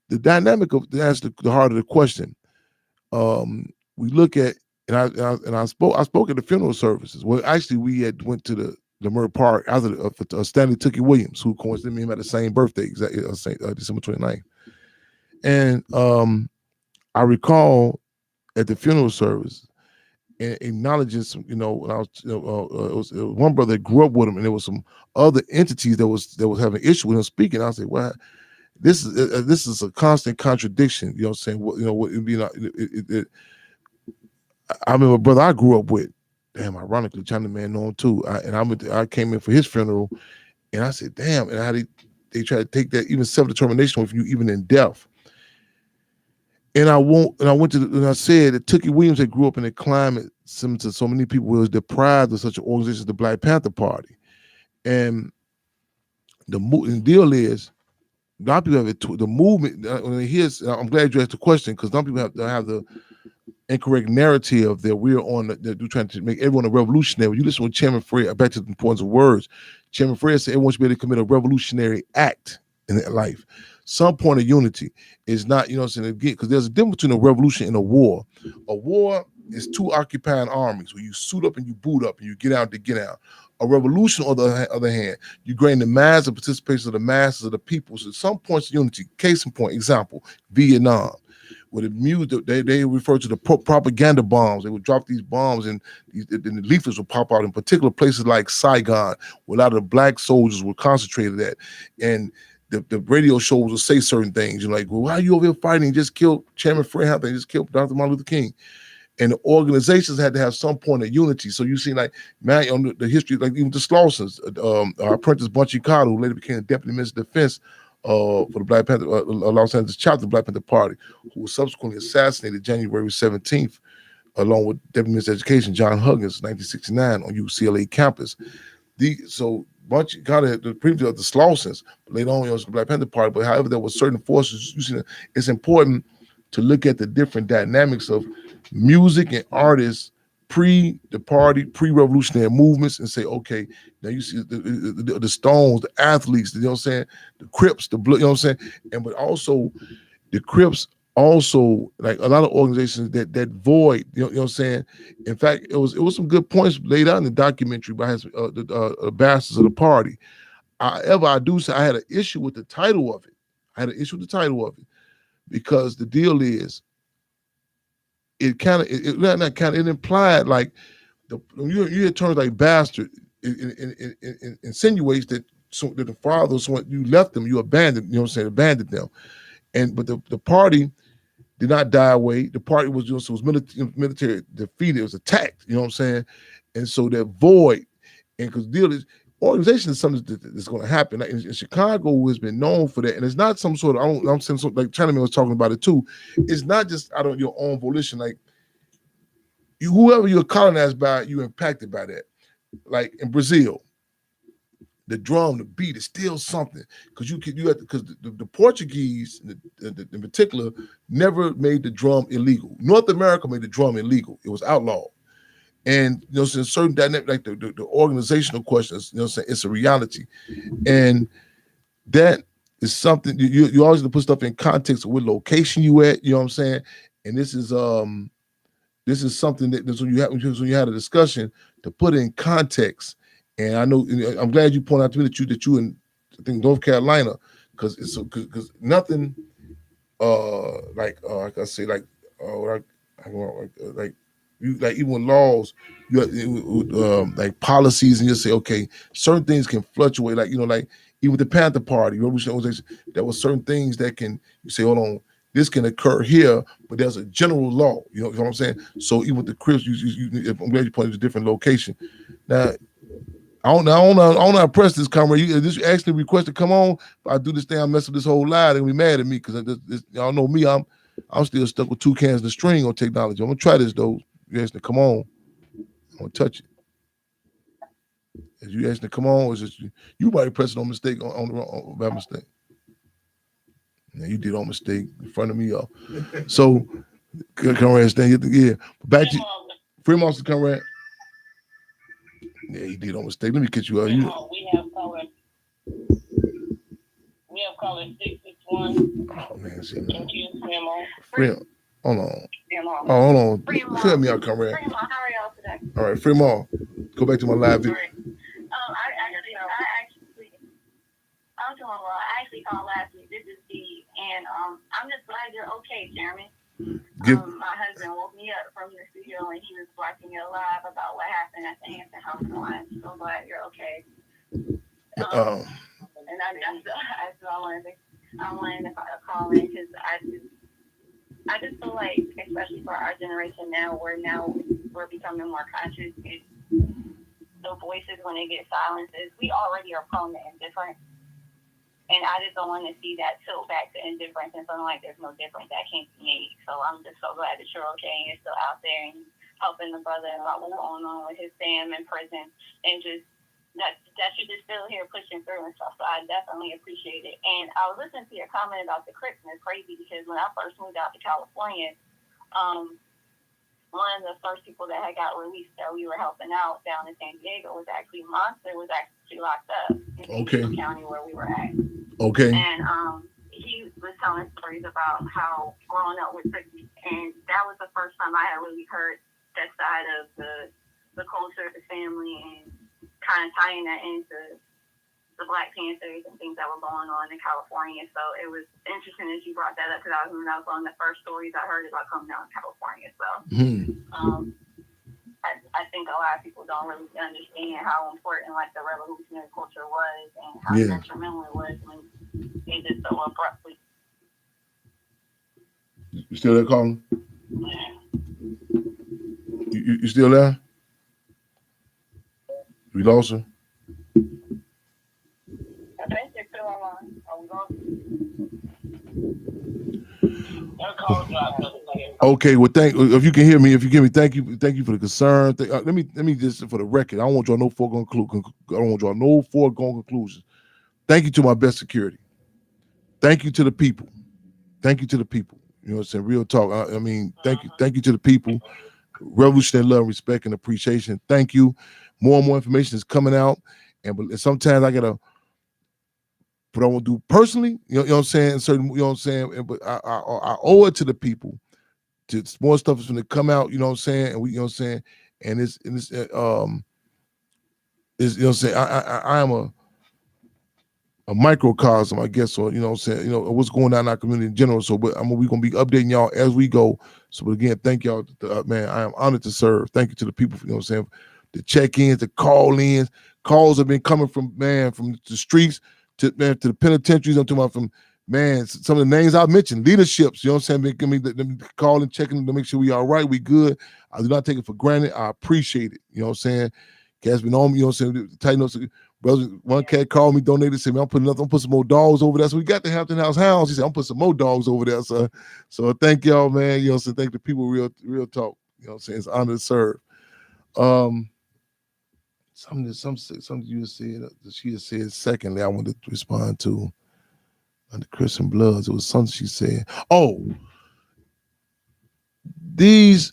the dynamic of that's the heart of the question. We look at I spoke at the funeral services. Well, actually, we had went to the Murray Park after Stanley Tookie Williams, who coincidentally had the same birthday, exactly December 29th. And I recall at the funeral service and acknowledging some, when I was, it was one brother that grew up with him, and there was some other entities that was having an issue with him speaking. I said, well, this is a constant contradiction. You know what I'm saying? I remember a brother I grew up with. Damn, ironically, China Man know him too. I came in for his funeral, and I said, damn, and how they try to take that even self-determination with you, even in death. And I said that Tookie Williams had grew up in a climate similar to so many people who was deprived of such an organization as the Black Panther Party. And the deal is, a lot of people have the movement. I'm glad you asked the question, because some people have the incorrect narrative that we're on. They're trying to make everyone a revolutionary. When you listen to Chairman Fred, back to the importance of words. Chairman Fred said everyone should be able to commit a revolutionary act in their life. Some point of unity is not, you know what I'm saying, because there's a difference between a revolution and a war. A war is two occupying armies where you suit up and you boot up and you get out to get out. A revolution, on the other hand, you gain the mass of participation of the masses of the people. So some points of unity, case in point, example, Vietnam, where the music, they refer to the propaganda bombs. They would drop these bombs and the leaflets would pop out in particular places like Saigon, where a lot of the black soldiers were concentrated at. And the radio shows will say certain things. You're like, well, why are you over here fighting? Just killed Chairman Fred Hampton, just killed Dr. Martin Luther King. And the organizations had to have some point of unity. So you see, like, man, on the history, like even the Slausons, our apprentice Bunchy Carter, who later became the Deputy Minister of Defense for the Black Panther, Los Angeles chapter of the Black Panther Party, who was subsequently assassinated January 17th, along with Deputy Minister of Education John Huggins, 1969, on UCLA campus. So Bunchy Carter, the previous of the Slausons, later on, it was the Black Panther Party. But however, there were certain forces. You see, it's important to look at the different dynamics of music and artists the party, pre-revolutionary movements, and say, okay, now you see the Stones, the athletes, you know what I'm saying, the Crips, the Blood, you know what I'm saying, but also the Crips, also like a lot of organizations that void, you know what I'm saying. In fact, it was some good points laid out in the documentary by the bastards of the party. However, I do say I had an issue with the title of it. because the deal is it kind of it implied like when you hear terms like bastard, it insinuates that that the father, so you left them, you abandoned, you know what I'm saying, abandoned them, and but the party did not die away. The party was just was military defeated, it was attacked, you know what I'm saying, and so that void, and because deal is organization is something that's going to happen. Like in Chicago has been known for that, and it's not some sort of I'm saying so, like Chinaman was talking about it too. It's not just out of your own volition, like whoever you're colonized by, you're impacted by that. Like in Brazil, the drum, the beat is still something because you have because the Portuguese in particular never made the drum illegal. North America made the drum illegal; it was outlawed. And you know, so certain dynamic, like the organizational questions, you know, what I'm saying, it's a reality, and that is something you always have to put stuff in context of what location you at. You know what I'm saying? And this is something that's when you had a discussion to put it in context. And I know I'm glad you pointed out to me that you in I think North Carolina because it's because nothing like I say like you like even laws like policies and you say okay certain things can fluctuate like like even with the Panther Party Revolutionary Organization there were certain things that can you say hold on this can occur here but there's a general law you know what I'm saying so even with the Crips I'm glad you pointed to a different location now. I don't press this camera. You this actually request to come on. If I do this thing, I mess up this whole lie. They're gonna be mad at me because y'all know me. I'm still stuck with two cans of string on technology. I'm gonna try this though. You asked to come on. I'm gonna touch it. As you asked to come on, it's just you might press it on mistake on the wrong by mistake. Yeah, you did on mistake in front of me, y'all. So come around, stand yeah. Back to Free Monster, come around. Yeah, he did on mistake. Let me get you out. We have color. We have color 661. Oh man, see Thank you, Grandma. Free, hold on. Grandma. Oh, hold on. Grandma. Tell me out, Conrad. Grandma, how are y'all today? All right, Fremont. Go back to my live video. I'm doing well. I actually called last week. This is Dee, and I'm just glad you're okay, Jeremy. My husband woke me up from the studio and he was watching it live about what happened at the Hampton house. So I'm so glad you're okay. And I wanted to call in because I just feel like, especially for our generation now we're becoming more conscious. The voices when they get silences, we already are prone to indifference. And I just don't want to see that tilt back to indifference and feeling like there's no difference that can't be made. So I'm just so glad that you're okay and you're still out there and helping the brother about what's going on with his fam in prison. And just that you're just still here pushing through and stuff. So I definitely appreciate it. And I was listening to your comment about the Crips, and it's crazy because when I first moved out to California, one of the first people that had got released that we were helping out down in San Diego was actually Monster, was actually locked up in San Diego County where we were at. Okay. And he was telling stories about how growing up with Crips, and that was the first time I had really heard that side of the culture, the family, and kind of tying that into the Black Panthers and things that were going on in California. So it was interesting that you brought that up because that was one of the first stories I heard about coming down to California. So I think a lot of people don't really understand how important like the revolutionary culture was and how detrimental it was when it just so abruptly. You still there, Colin? You still there? We lost her. I think they're still online. Are we going? Okay, well, if you can hear me, thank you for the concern. Let me just for the record. I don't want to draw no foregone conclusions. Thank you to my best security. Thank you to the people. Thank you to the people. You know what I'm saying? Real talk. I mean, thank you to the people. Revolutionary love, respect, and appreciation. Thank you. More and more information is coming out, but sometimes I gotta. But I want to do personally, you know what I'm saying? Certain, you know what I'm saying? But I owe it to the people. More stuff is going to come out, you know what I'm saying? And you know what I'm saying? And it's you know what I'm saying? I am a microcosm, I guess, or saying, what's going on in our community in general. So, but we're gonna be updating y'all as we go. So, but again, thank y'all, man. I am honored to serve. Thank you to the people, the check-ins, the call-ins. Calls have been coming from the streets to the penitentiaries. I'm talking about from some of the names I mentioned, leaderships. You know what I'm saying? Them calling, checking to make sure we all right, we good. I do not take it for granted. I appreciate it. You know what I'm saying? Cats been on me. You know what I'm saying? Tighten up. Brother, one cat called me, donated, said, "Man, I'm putting some more dogs over there." So we got the Hampton House Hounds. He said, "I'm putting some more dogs over there." So thank y'all, man. You know what I'm saying? Thank the people, real talk. You know what I'm saying? It's an honor to serve. Something you said, she had said secondly, I wanted to respond to under Christian Bloods. It was something she said. Oh, these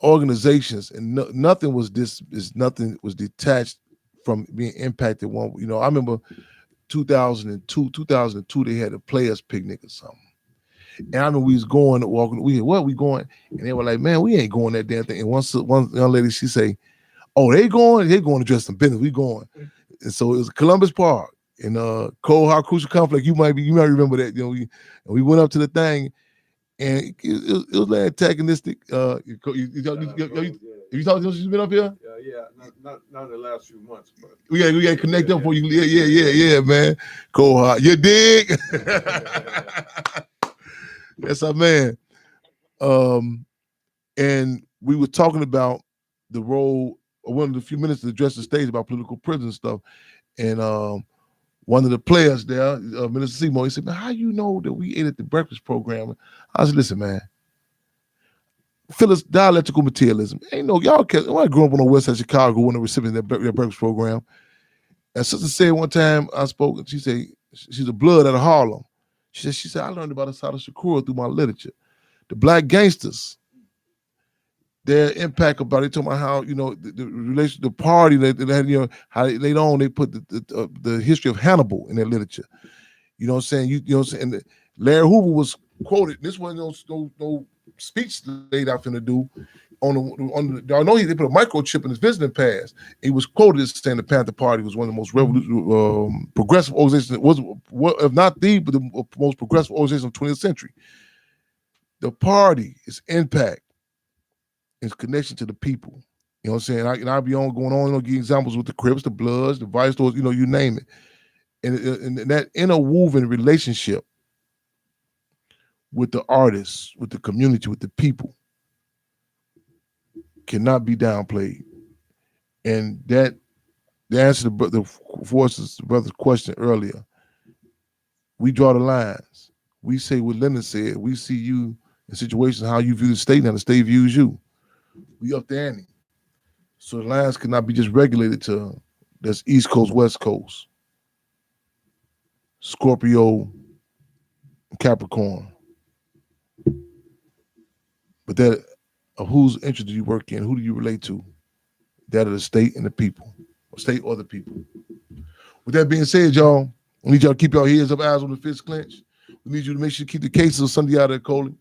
organizations, and nothing was detached from being impacted. One, I remember 2002, they had a players picnic or something. And I remember we was walking, we going? And they were like, "Man, we ain't going that damn thing." And one young lady, she say, "Oh, they going to dress some business. We going." And so it was Columbus Park in Cold Hard Crucial Complex. You might remember that. We went up to the thing, and it was like antagonistic. You talked to she's been up here? Yeah, not in the last few months, but we got to connect up for you. Yeah, man. Cold Hard, you dig? That's our man. And we were talking about the role. One of the few minutes to address the stage about political prison stuff, and one of the players there, Minister Seymour, he said, "Man, how you know that we ate at the breakfast program?" I said, "Listen, man, Phyllis, dialectical materialism. Ain't no y'all. When I grew up on the west side of Chicago, when the recipient of their breakfast program, and sister said one time I spoke, and she said she's a blood out of Harlem. She said I learned about Assata Shakur through my literature, the black gangsters." Their impact about it, talking about how the relation, the party that they had, how later on they put the history of Hannibal in their literature. You know what I'm saying? You know what I'm saying? And Larry Hoover was quoted. This wasn't no speech laid out for him to do. I know they put a microchip in his visiting pass. He was quoted as saying the Panther Party was one of the most progressive organizations. Was if not but the most progressive organization of the 20th century. The party, its impact, its connection to the people. You know what I'm saying? I'll be going on, give examples with the Crips, the Bloods, the Vice Lords, you name it. And that interwoven relationship with the artists, with the community, with the people cannot be downplayed. And that the answer to the brother's question earlier, we draw the lines. We say what Leonard said. We see you in situations how you view the state and how the state views you. We up the ante. So the lines cannot be just regulated to that's East Coast, West Coast, Scorpio, Capricorn. But that of whose interest do you work in? Who do you relate to? That of the state and the people, or state or the people. With that being said, y'all, we need y'all to keep your heads up, eyes on the fist clenched. We need you to make sure you keep the cases of Sunday out of Coley.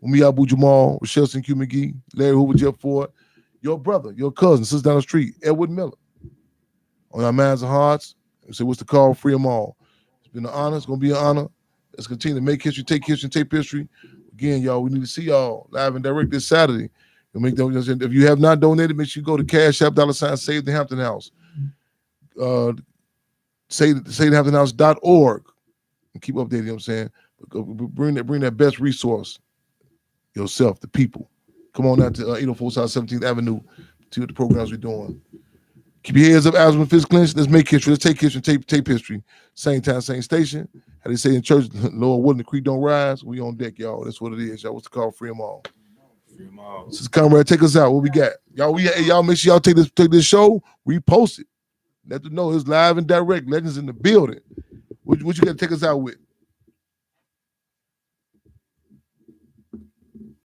Umi Abu Jamal, Rochelle St. Q McGee, Larry Hoover, Jeff Ford, your brother, your cousin, sister down the street, Edward Miller. On our minds and hearts, we say, what's the call? Free them all. It's been an honor. It's going to be an honor. Let's continue to make history, take history, and tape history. Again, y'all, we need to see y'all live and direct this Saturday. If you have not donated, make sure you go to Cash App, $ Save the Hampton House. SaveTheHamptonHouse.org and keep updating, you know what I'm saying? Bring that best resource, yourself, the people. Come on out to 804 South 17th Avenue to what the programs we're doing. Keep your heads up, eyes on the fist clenched. Let's make history. Let's take history, tape history. Same time, same station. How they say in church, Lord willing, the creek don't rise. We on deck, y'all. That's what it is, y'all. What's the call? Free them all. Free them all. This is Conrad. Take us out. What we got? Y'all make sure y'all take this show, repost it. Let them know it's live and direct. Legends in the building. What you got to take us out with?